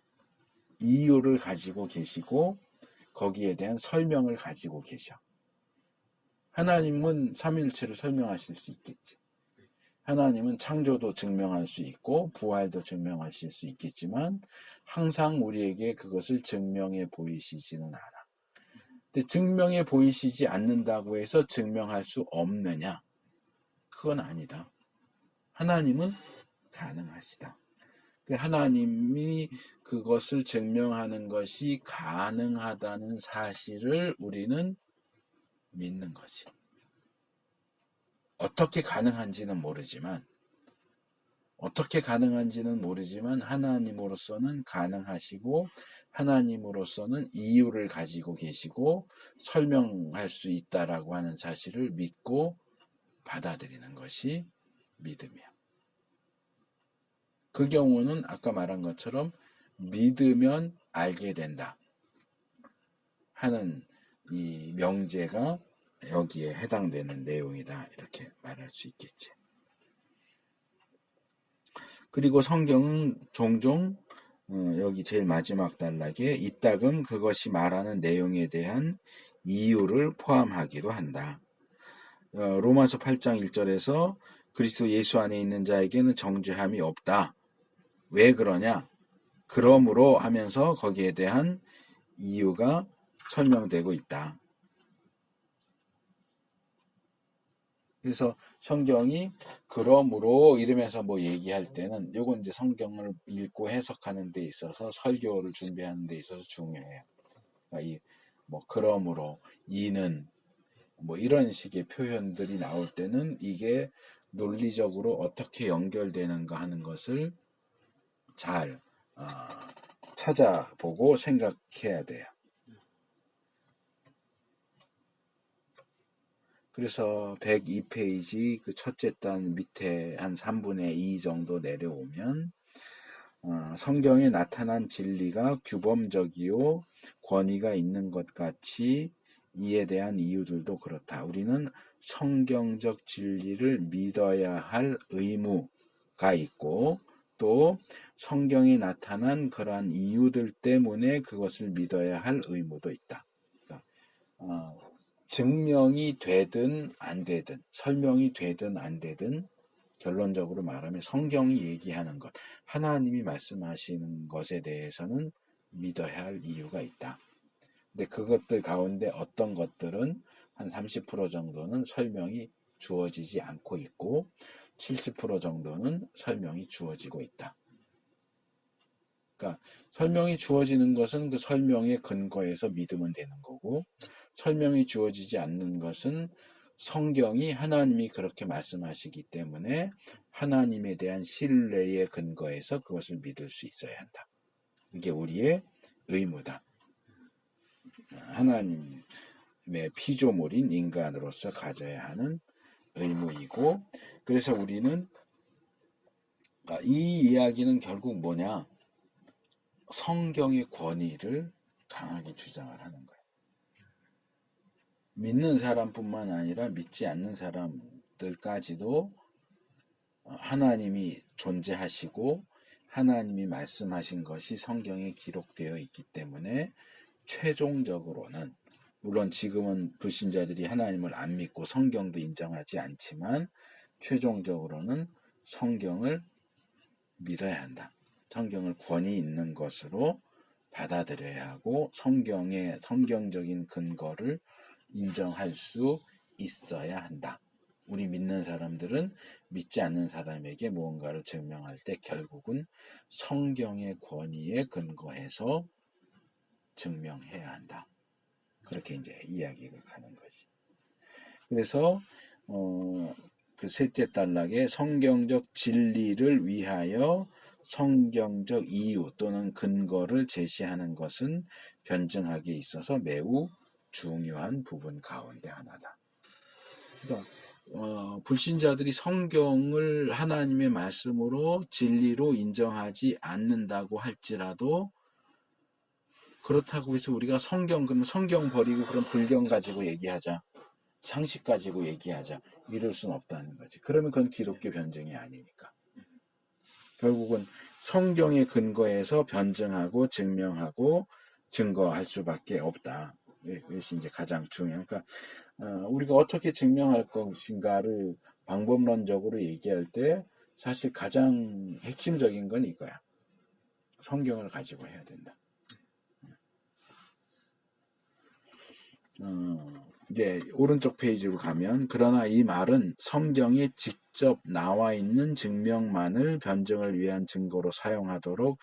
이유를 가지고 계시고 거기에 대한 설명을 가지고 계셔. 하나님은 삼위일체를 설명하실 수 있겠지. 하나님은 창조도 증명할 수 있고 부활도 증명하실 수 있겠지만 항상 우리에게 그것을 증명해 보이시지는 않아. 근데 증명해 보이시지 않는다고 해서 증명할 수 없느냐? 그건 아니다. 하나님은 가능하시다. 하나님이 그것을 증명하는 것이 가능하다는 사실을 우리는 믿는 거지. 어떻게 가능한지는 모르지만 하나님으로서는 가능하시고 하나님으로서는 이유를 가지고 계시고 설명할 수 있다라고 하는 사실을 믿고 받아들이는 것이 믿음이야. 그 경우는 아까 말한 것처럼 믿으면 알게 된다 하는 이 명제가 여기에 해당되는 내용이다, 이렇게 말할 수 있겠지. 그리고 성경은 종종 여기 제일 마지막 단락에 이따금 그것이 말하는 내용에 대한 이유를 포함하기도 한다. 로마서 8장 1절에서 그리스도 예수 안에 있는 자에게는 정죄함이 없다. 왜 그러냐? 그러므로 하면서 거기에 대한 이유가 설명되고 있다. 그래서 성경이 그러므로 이러면서 뭐 얘기할 때는 요건 이제 성경을 읽고 해석하는 데 있어서 설교를 준비하는 데 있어서 중요해요. 그러니까 뭐 그러므로 이는 뭐 이런 식의 표현들이 나올 때는 이게 논리적으로 어떻게 연결되는가 하는 것을 잘 찾아보고 생각해야 돼요. 그래서 102페이지 그 첫째 단 밑에 한 3분의 2 정도 내려오면 성경에 나타난 진리가 규범적이요 권위가 있는 것 같이 이에 대한 이유들도 그렇다. 우리는 성경적 진리를 믿어야 할 의무가 있고 또 성경에 나타난 그러한 이유들 때문에 그것을 믿어야 할 의무도 있다. 그러니까 증명이 되든 안 되든 설명이 되든 안 되든 결론적으로 말하면 성경이 얘기하는 것, 하나님이 말씀하시는 것에 대해서는 믿어야 할 이유가 있다. 근데 그것들 가운데 어떤 것들은 한 30% 정도는 설명이 주어지지 않고 있고 70% 정도는 설명이 주어지고 있다. 그러니까 설명이 주어지는 것은 그 설명에 근거해서 믿으면 되는 거고 설명이 주어지지 않는 것은 성경이 하나님이 그렇게 말씀하시기 때문에 하나님에 대한 신뢰에 근거해서 그것을 믿을 수 있어야 한다. 이게 우리의 의무다. 하나님의 피조물인 인간으로서 가져야 하는 의무이고, 그래서 우리는 이 이야기는 결국 뭐냐? 성경의 권위를 강하게 주장을 하는 거예요. 믿는 사람뿐만 아니라 믿지 않는 사람들까지도 하나님이 존재하시고 하나님이 말씀하신 것이 성경에 기록되어 있기 때문에 최종적으로는, 물론 지금은 불신자들이 하나님을 안 믿고 성경도 인정하지 않지만 최종적으로는 성경을 믿어야 한다. 성경을 권위 있는 것으로 받아들여야 하고 성경적인 근거를 인정할 수 있어야 한다. 우리 믿는 사람들은 믿지 않는 사람에게 무언가를 증명할 때 결국은 성경의 권위에 근거해서 증명해야 한다. 그렇게 이제 이야기가 가는 거지. 그래서 그 셋째 단락에 성경적 진리를 위하여 성경적 이유 또는 근거를 제시하는 것은 변증하기에 있어서 매우 중요한 부분 가운데 하나다. 그러니까 불신자들이 성경을 하나님의 말씀으로 진리로 인정하지 않는다고 할지라도 그렇다고 해서 우리가 그럼 성경 버리고 그럼 불경 가지고 얘기하자. 상식 가지고 얘기하자. 이럴 수는 없다는 거지. 그러면 그건 기독교 변증이 아니니까. 결국은 성경의 근거에서 변증하고 증명하고 증거할 수밖에 없다. 그것이 이제 가장 중요한. 그러니까 우리가 어떻게 증명할 것인가를 방법론적으로 얘기할 때 사실 가장 핵심적인 건 이거야. 성경을 가지고 해야 된다. 이제 오른쪽 페이지로 가면 그러나 이 말은 성경에 직접 나와 있는 증명만을 변증을 위한 증거로 사용하도록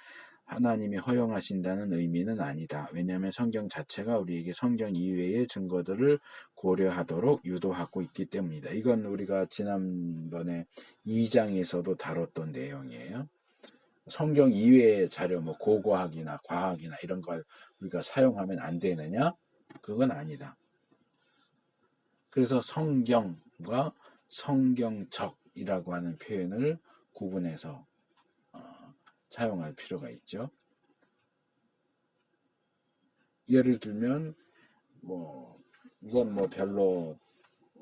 하나님이 허용하신다는 의미는 아니다. 왜냐하면 성경 자체가 우리에게 성경 이외의 증거들을 고려하도록 유도하고 있기 때문이다. 이건 우리가 지난번에 2장에서도 다뤘던 내용이에요. 성경 이외의 자료, 뭐 고고학이나 과학이나 이런 걸 우리가 사용하면 안 되느냐? 그건 아니다. 그래서 성경과 성경적이라고 하는 표현을 구분해서 사용할 필요가 있죠. 예를 들면 이건 별로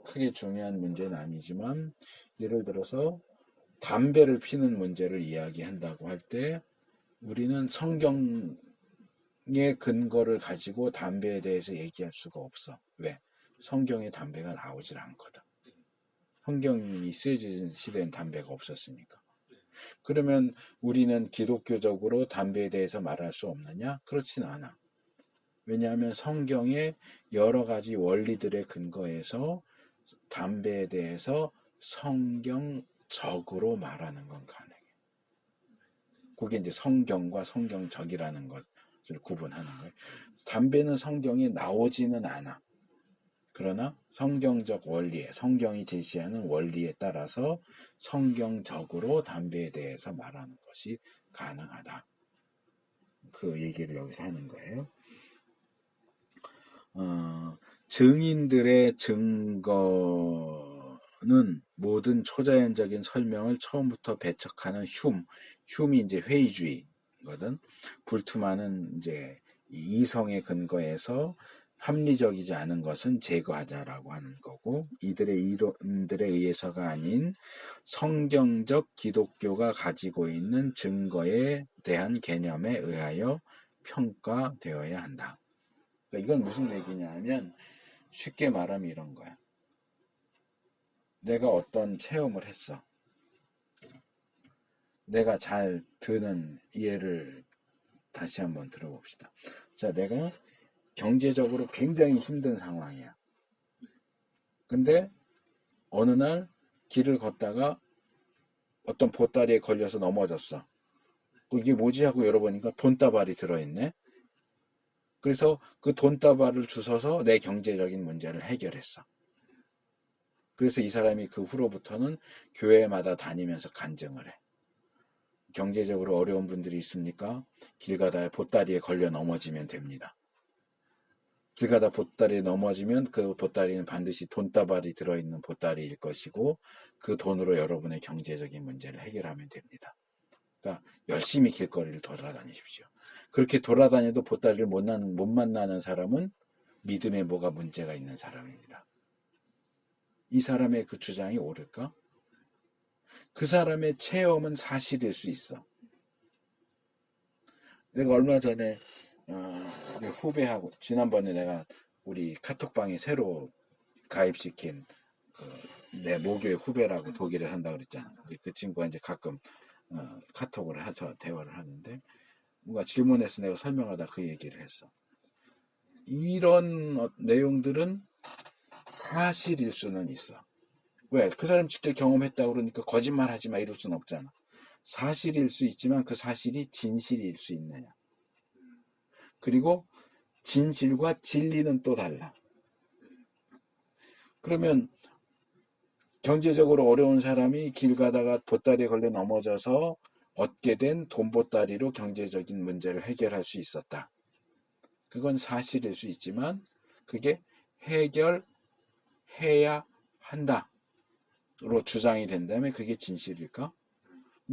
크게 중요한 문제는 아니지만 예를 들어서 담배를 피는 문제를 이야기한다고 할 때 우리는 성경의 근거를 가지고 담배에 대해서 얘기할 수가 없어. 왜? 성경에 담배가 나오질 않거든. 성경이 쓰여진 시대엔 담배가 없었으니까. 그러면 우리는 기독교적으로 담배에 대해서 말할 수 없느냐? 그렇진 않아. 왜냐하면 성경의 여러 가지 원리들의 근거에서 담배에 대해서 성경적으로 말하는 건 가능해. 그게 이제 성경과 성경적이라는 것을 구분하는 거예요. 담배는 성경에 나오지는 않아. 그러나 성경적 원리에, 성경이 제시하는 원리에 따라서 성경적으로 담배에 대해서 말하는 것이 가능하다. 그 얘기를 여기서 하는 거예요. 증인들의 증거는 모든 초자연적인 설명을 처음부터 배척하는 흉이 이제 회의주의거든. 불투만은 이제 이성의 근거에서 합리적이지 않은 것은 제거하자라고 하는 거고, 이들의 이론들에 의해서가 아닌 성경적 기독교가 가지고 있는 증거에 대한 개념에 의하여 평가되어야 한다. 그러니까 이건 무슨 얘기냐 하면 쉽게 말하면 이런 거야. 내가 어떤 체험을 했어. 내가 잘 드는 예를 다시 한번 들어봅시다. 자, 내가 경제적으로 굉장히 힘든 상황이야. 근데 어느 날 길을 걷다가 어떤 보따리에 걸려서 넘어졌어. 이게 뭐지 하고 열어보니까 돈다발이 들어있네. 그래서 그 돈다발을 주워서 내 경제적인 문제를 해결했어. 그래서 이 사람이 그 후로부터는 교회마다 다니면서 간증을 해. 경제적으로 어려운 분들이 있습니까? 길 가다 보따리에 걸려 넘어지면 됩니다. 길 가다 보따리에 넘어지면 그 보따리는 반드시 돈다발이 들어있는 보따리일 것이고 그 돈으로 여러분의 경제적인 문제를 해결하면 됩니다. 그러니까 열심히 길거리를 돌아다니십시오. 그렇게 돌아다녀도 보따리를 못 만나는 사람은 믿음에 뭐가 문제가 있는 사람입니다. 이 사람의 그 주장이 옳을까? 그 사람의 체험은 사실일 수 있어. 내가 얼마 전에 후배하고 지난번에 내가 우리 카톡방에 새로 가입시킨 내 모교의 후배라고 독일에 산다고 그랬잖아. 그 친구가 이제 가끔 카톡을 해서 대화를 하는데 뭔가 질문해서 내가 설명하다 그 얘기를 했어. 이런 내용들은 사실일 수는 있어. 왜? 그 사람 직접 경험했다고 그러니까 거짓말 하지 마 이럴 수는 없잖아. 사실일 수 있지만 그 사실이 진실일 수 있느냐. 그리고 진실과 진리는 또 달라. 그러면 경제적으로 어려운 사람이 길 가다가 보따리에 걸려 넘어져서 얻게 된 돈 보따리로 경제적인 문제를 해결할 수 있었다. 그건 사실일 수 있지만 그게 해결해야 한다로 주장이 된다면 그게 진실일까?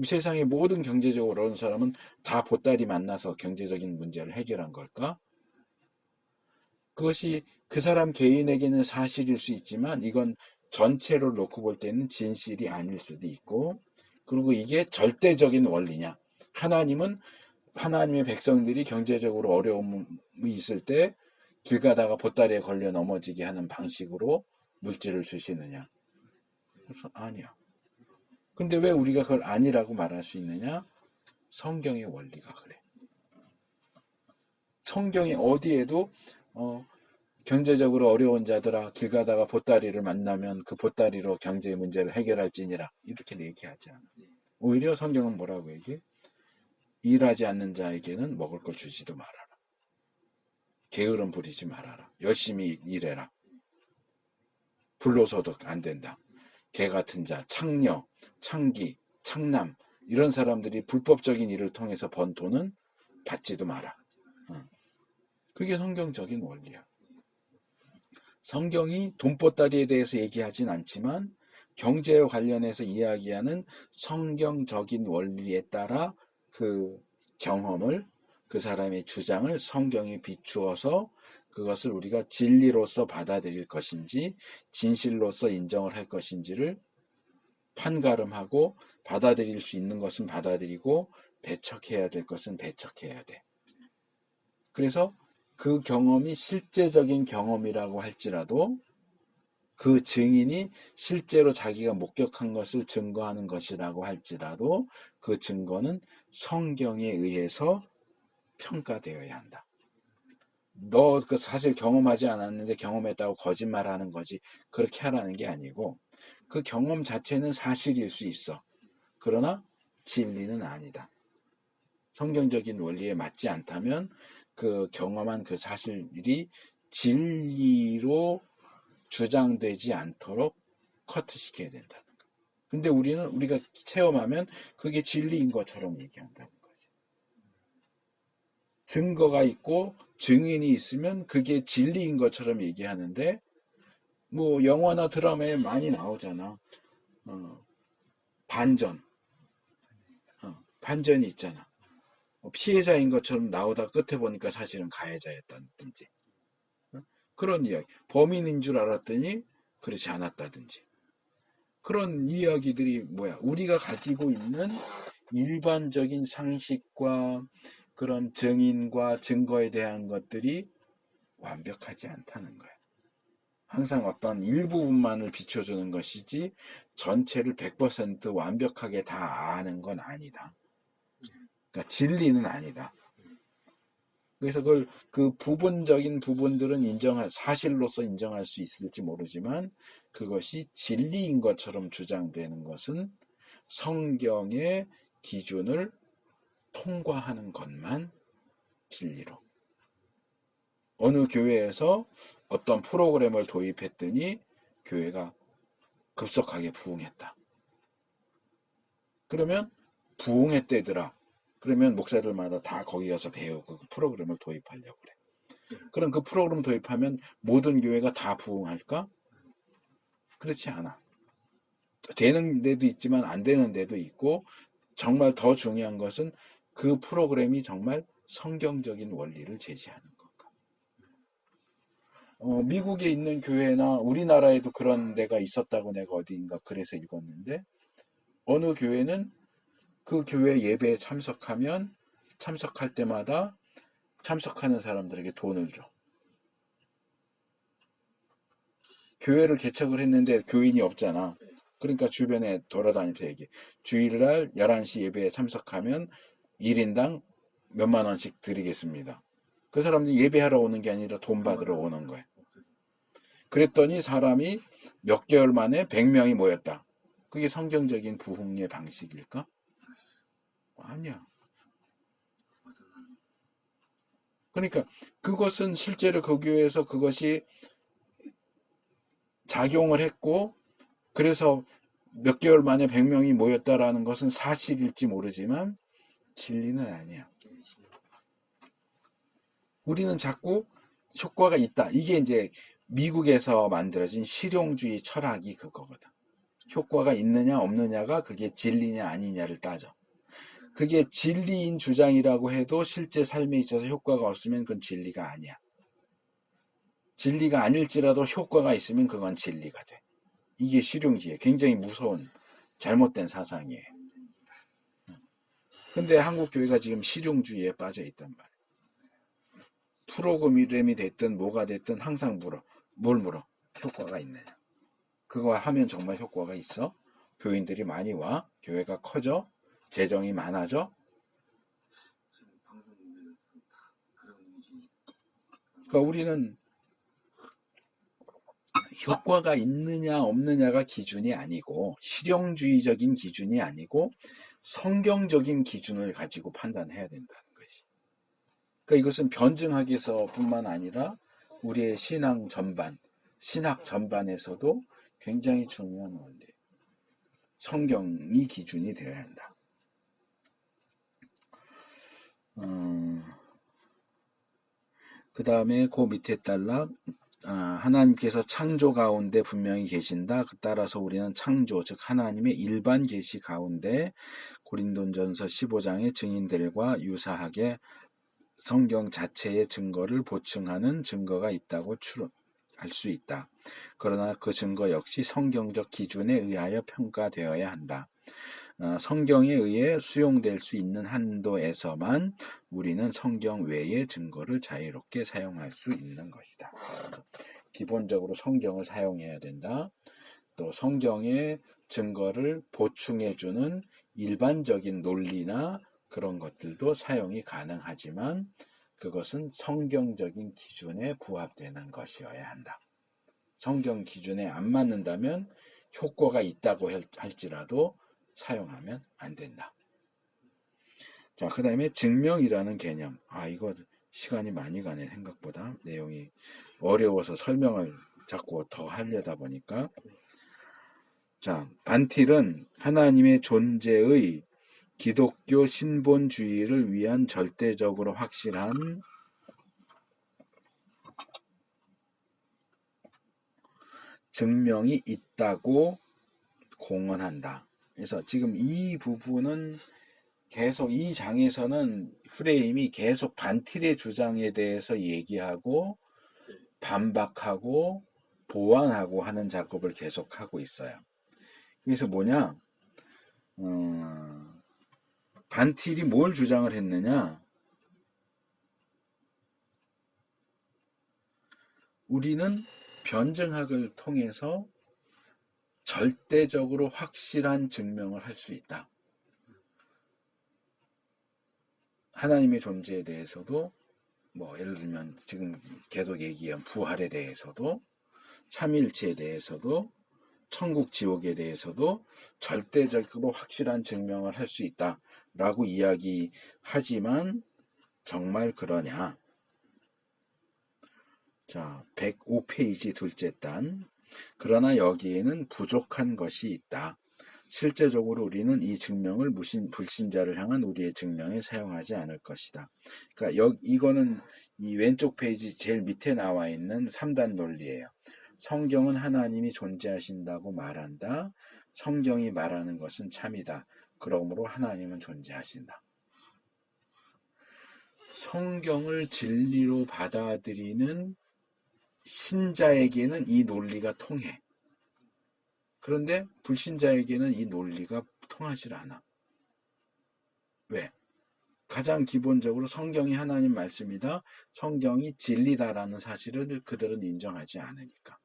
세상의 모든 경제적으로 어려운 사람은 다 보따리 만나서 경제적인 문제를 해결한 걸까? 그것이 그 사람 개인에게는 사실일 수 있지만 이건 전체로 놓고 볼 때는 진실이 아닐 수도 있고, 그리고 이게 절대적인 원리냐? 하나님의 백성들이 경제적으로 어려움이 있을 때 길 가다가 보따리에 걸려 넘어지게 하는 방식으로 물질을 주시느냐? 그래서 아니야. 근데 왜 우리가 그걸 아니라고 말할 수 있느냐? 성경의 원리가 그래. 성경이 어디에도 경제적으로 어려운 자들아 길 가다가 보따리를 만나면 그 보따리로 경제 문제를 해결할지니라 이렇게 얘기하지 않아. 오히려 성경은 뭐라고 얘기해? 일하지 않는 자에게는 먹을 걸 주지도 말아라. 게으름 부리지 말아라. 열심히 일해라. 불로소득 안 된다. 개 같은 자, 창녀, 창기, 창남 이런 사람들이 불법적인 일을 통해서 번 돈은 받지도 마라. 그게 성경적인 원리야. 성경이 돈보따리에 대해서 얘기하진 않지만 경제와 관련해서 이야기하는 성경적인 원리에 따라 그 경험을, 그 사람의 주장을 성경에 비추어서 그것을 우리가 진리로서 받아들일 것인지 진실로서 인정을 할 것인지를 판가름하고 받아들일 수 있는 것은 받아들이고 배척해야 될 것은 배척해야 돼. 그래서 그 경험이 실제적인 경험이라고 할지라도 그 증인이 실제로 자기가 목격한 것을 증거하는 것이라고 할지라도 그 증거는 성경에 의해서 평가되어야 한다. 너 그 사실 경험하지 않았는데 경험했다고 거짓말하는 거지 그렇게 하라는 게 아니고 그 경험 자체는 사실일 수 있어. 그러나 진리는 아니다. 성경적인 원리에 맞지 않다면 그 경험한 그 사실이 진리로 주장되지 않도록 커트시켜야 된다는 거. 근데 우리가 체험하면 그게 진리인 것처럼 얘기한다는 거지. 증거가 있고 증인이 있으면 그게 진리인 것처럼 얘기하는데 뭐 영화나 드라마에 많이 나오잖아. 반전이 있잖아. 피해자인 것처럼 나오다 끝에 보니까 사실은 가해자였다든지 그런 이야기. 범인인 줄 알았더니 그렇지 않았다든지 그런 이야기들이 뭐야? 우리가 가지고 있는 일반적인 상식과 그런 증인과 증거에 대한 것들이 완벽하지 않다는 거야. 항상 어떤 일부분만을 비춰주는 것이지 전체를 100% 완벽하게 다 아는 건 아니다. 그러니까 진리는 아니다. 그래서 그 부분적인 부분들은 사실로서 인정할 수 있을지 모르지만 그것이 진리인 것처럼 주장되는 것은 성경의 기준을 통과하는 것만 진리로. 어느 교회에서 어떤 프로그램을 도입했더니 교회가 급속하게 부흥했다. 그러면 부흥했대더라. 그러면 목사들마다 다 거기 가서 배우고 그 프로그램을 도입하려고 그래. 그럼 그 프로그램 도입하면 모든 교회가 다 부흥할까? 그렇지 않아. 되는 데도 있지만 안 되는 데도 있고 정말 더 중요한 것은 그 프로그램이 정말 성경적인 원리를 제시하는 건가. 미국에 있는 교회나 우리나라에도 그런 데가 있었다고 내가 어디인가 그래서 읽었는데 어느 교회는 그 교회 예배에 참석할 때마다 참석하는 사람들에게 돈을 줘. 교회를 개척을 했는데 교인이 없잖아. 그러니까 주변에 돌아다니면서 얘기해. 주일날 11시 예배에 참석하면 1인당 몇만 원씩 드리겠습니다. 그 사람들이 예배하러 오는 게 아니라 돈 받으러 오는 거예요. 그랬더니 사람이 몇 개월 만에 100명이 모였다. 그게 성경적인 부흥의 방식일까? 아니야. 그러니까 그것은 실제로 그 교회에서 그것이 작용을 했고, 그래서 몇 개월 만에 100명이 모였다라는 것은 사실일지 모르지만 진리는 아니야. 우리는 자꾸 효과가 있다. 이게 이제 미국에서 만들어진 실용주의 철학이 그거거든. 효과가 있느냐 없느냐가 그게 진리냐 아니냐를 따져. 그게 진리인 주장이라고 해도 실제 삶에 있어서 효과가 없으면 그건 진리가 아니야. 진리가 아닐지라도 효과가 있으면 그건 진리가 돼. 이게 실용주의에 굉장히 무서운 잘못된 사상이에요. 근데 한국 교회가 지금 실용주의에 빠져 있단 말이에요. 프로그램이 됐든 뭐가 됐든 항상 물어. 뭘 물어? 효과가 있느냐. 그거 하면 정말 효과가 있어? 교인들이 많이 와? 교회가 커져? 재정이 많아져? 그러니까 우리는 효과가 있느냐 없느냐가 기준이 아니고 실용주의적인 기준이 아니고 성경적인 기준을 가지고 판단해야 된다는 것이. 그러니까 이것은 변증학에서뿐만 아니라 우리의 신앙 전반, 신학 전반에서도 굉장히 중요한 원리예요. 성경이 기준이 되어야 한다. 그 다음에 그 밑에 딸락 하나님께서 창조 가운데 분명히 계신다. 따라서 우리는 창조, 즉 하나님의 일반 계시 가운데 고린도전서 15장의 증인들과 유사하게 성경 자체의 증거를 보충하는 증거가 있다고 추론할 수 있다. 그러나 그 증거 역시 성경적 기준에 의하여 평가되어야 한다. 성경에 의해 수용될 수 있는 한도에서만 우리는 성경 외의 증거를 자유롭게 사용할 수 있는 것이다. 기본적으로 성경을 사용해야 된다. 또 성경의 증거를 보충해주는 일반적인 논리나 그런 것들도 사용이 가능하지만 그것은 성경적인 기준에 부합되는 것이어야 한다. 성경 기준에 안 맞는다면 효과가 있다고 할지라도 사용하면 안 된다. 자, 그 다음에 증명이라는 개념. 이거 시간이 많이 가네, 생각보다. 내용이 어려워서 설명을 자꾸 더 하려다 보니까. 자, 반틸은 하나님의 존재의 기독교 신본주의를 위한 절대적으로 확실한 증명이 있다고 공언한다. 그래서 지금 이 부분은 계속 이 장에서는 프레임이 계속 반틸의 주장에 대해서 얘기하고 반박하고 보완하고 하는 작업을 계속하고 있어요. 그래서 뭐냐? 반틸이 뭘 주장을 했느냐? 우리는 변증학을 통해서 절대적으로 확실한 증명을 할 수 있다. 하나님의 존재에 대해서도 예를 들면 지금 계속 얘기한 부활에 대해서도 삼위일체에 대해서도 천국 지옥에 대해서도 절대적으로 확실한 증명을 할 수 있다라고 이야기하지만 정말 그러냐? 자, 105페이지 둘째 단. 그러나 여기에는 부족한 것이 있다. 실제적으로 우리는 이 증명을 불신자를 향한 우리의 증명에 사용하지 않을 것이다. 그러니까 이거는 이 왼쪽 페이지 제일 밑에 나와 있는 3단 논리예요. 성경은 하나님이 존재하신다고 말한다. 성경이 말하는 것은 참이다. 그러므로 하나님은 존재하신다. 성경을 진리로 받아들이는 신자에게는 이 논리가 통해. 그런데 불신자에게는 이 논리가 통하지 않아. 왜? 가장 기본적으로 성경이 하나님 말씀이다. 성경이 진리다라는 사실을 그들은 인정하지 않으니까.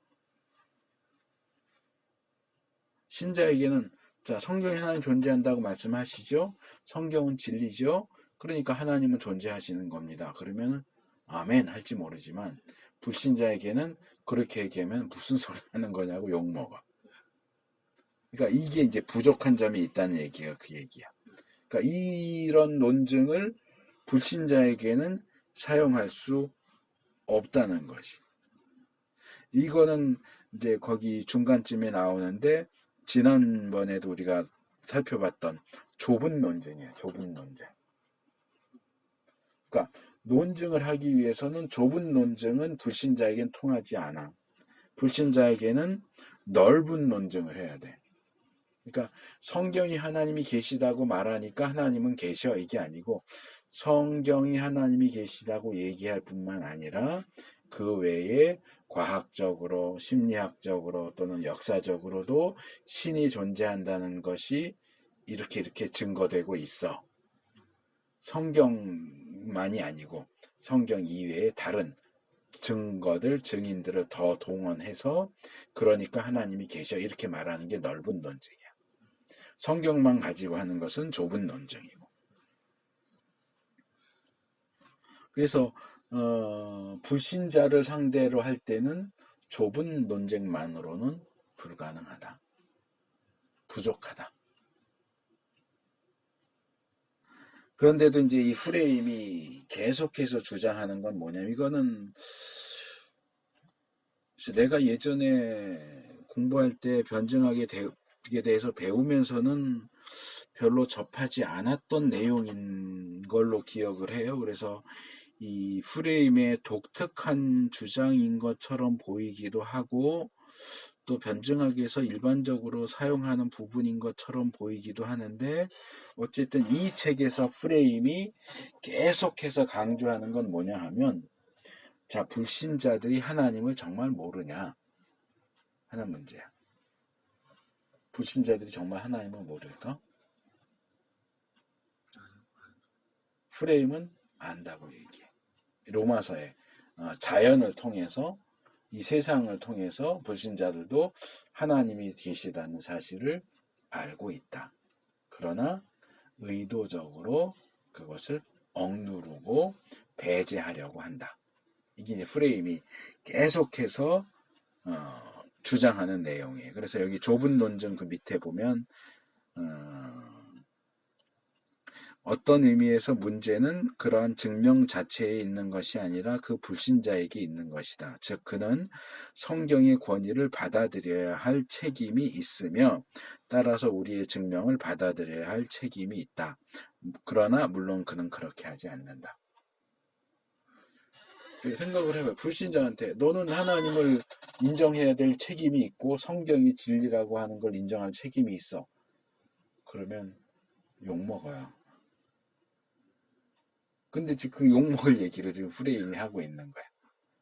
신자에게는 자, 성경에 하나님 존재한다고 말씀하시죠. 성경은 진리죠. 그러니까 하나님은 존재하시는 겁니다. 그러면 아멘 할지 모르지만 불신자에게는 그렇게 얘기하면 무슨 소리 하는 거냐고 욕먹어. 그러니까 이게 이제 부족한 점이 있다는 얘기가 그 얘기야. 그러니까 이런 논증을 불신자에게는 사용할 수 없다는 것이. 이거는 이제 거기 중간쯤에 나오는데 지난번에도 우리가 살펴봤던 좁은 논쟁이에요. 좁은 논쟁. 그러니까 논증을 하기 위해서는 좁은 논증은 불신자에겐 통하지 않아. 불신자에게는 넓은 논증을 해야 돼. 그러니까 성경이 하나님이 계시다고 말하니까 하나님은 계셔 이게 아니고 성경이 하나님이 계시다고 얘기할 뿐만 아니라 그 외에 과학적으로 심리학적으로 또는 역사적으로도 신이 존재한다는 것이 이렇게 증거되고 있어. 성경만이 아니고 성경 이외에 다른 증거들, 증인들을 더 동원해서 그러니까 하나님이 계셔 이렇게 말하는 게 넓은 논쟁이야. 성경만 가지고 하는 것은 좁은 논쟁이고. 그래서 불신자를 상대로 할 때는 좁은 논쟁만으로는 불가능하다. 부족하다. 그런데도 이제 이 프레임이 계속해서 주장하는 건 뭐냐면 이거는 내가 예전에 공부할 때 변증학에 대해서 배우면서는 별로 접하지 않았던 내용인 걸로 기억을 해요. 그래서 이 프레임의 독특한 주장인 것처럼 보이기도 하고 또 변증학에서 일반적으로 사용하는 부분인 것처럼 보이기도 하는데 어쨌든 이 책에서 프레임이 계속해서 강조하는 건 뭐냐 하면 자, 불신자들이 하나님을 정말 모르냐 하는 문제야. 불신자들이 정말 하나님을 모를까? 프레임은 안다고 얘기해. 로마서에 자연을 통해서 이 세상을 통해서 불신자들도 하나님이 계시다는 사실을 알고 있다. 그러나 의도적으로 그것을 억누르고 배제하려고 한다. 이게 이제 프레임이 계속해서 주장하는 내용이에요. 그래서 여기 좁은 논증 그 밑에 보면 어떤 의미에서 문제는 그러한 증명 자체에 있는 것이 아니라 그 불신자에게 있는 것이다. 즉 그는 성경의 권위를 받아들여야 할 책임이 있으며 따라서 우리의 증명을 받아들여야 할 책임이 있다. 그러나 물론 그는 그렇게 하지 않는다. 생각을 해봐요. 불신자한테 너는 하나님을 인정해야 될 책임이 있고 성경이 진리라고 하는 걸 인정할 책임이 있어. 그러면 욕먹어요. 근데 지금 그 욕먹을 얘기를 지금 프레임이 하고 있는 거야.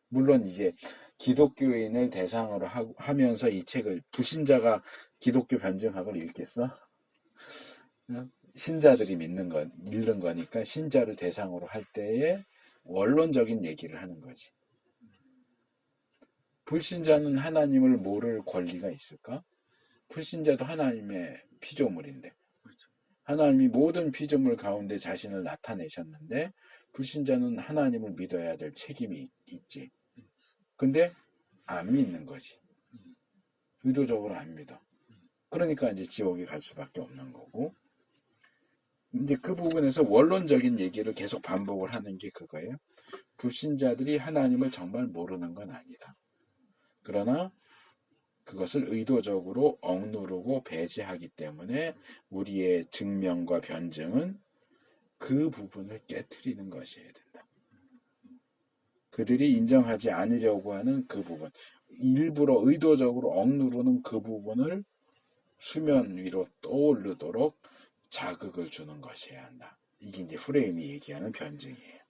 물론 이제 기독교인을 대상으로 하면서 이 책을 불신자가 기독교 변증학을 읽겠어? 신자들이 읽는 거니까 신자를 대상으로 할 때에 원론적인 얘기를 하는 거지. 불신자는 하나님을 모를 권리가 있을까? 불신자도 하나님의 피조물인데 하나님이 모든 피조물 가운데 자신을 나타내셨는데 불신자는 하나님을 믿어야 될 책임이 있지. 근데 안 믿는 거지. 의도적으로 안 믿어. 그러니까 이제 지옥에 갈 수밖에 없는 거고. 이제 그 부분에서 원론적인 얘기를 계속 반복을 하는 게 그거예요. 불신자들이 하나님을 정말 모르는 건 아니다. 그러나 그것을 의도적으로 억누르고 배제하기 때문에 우리의 증명과 변증은 그 부분을 깨트리는 것이어야 된다. 그들이 인정하지 않으려고 하는 그 부분, 일부러 의도적으로 억누르는 그 부분을 수면 위로 떠오르도록 자극을 주는 것이어야 한다. 이게 이제 프레임이 얘기하는 변증이에요.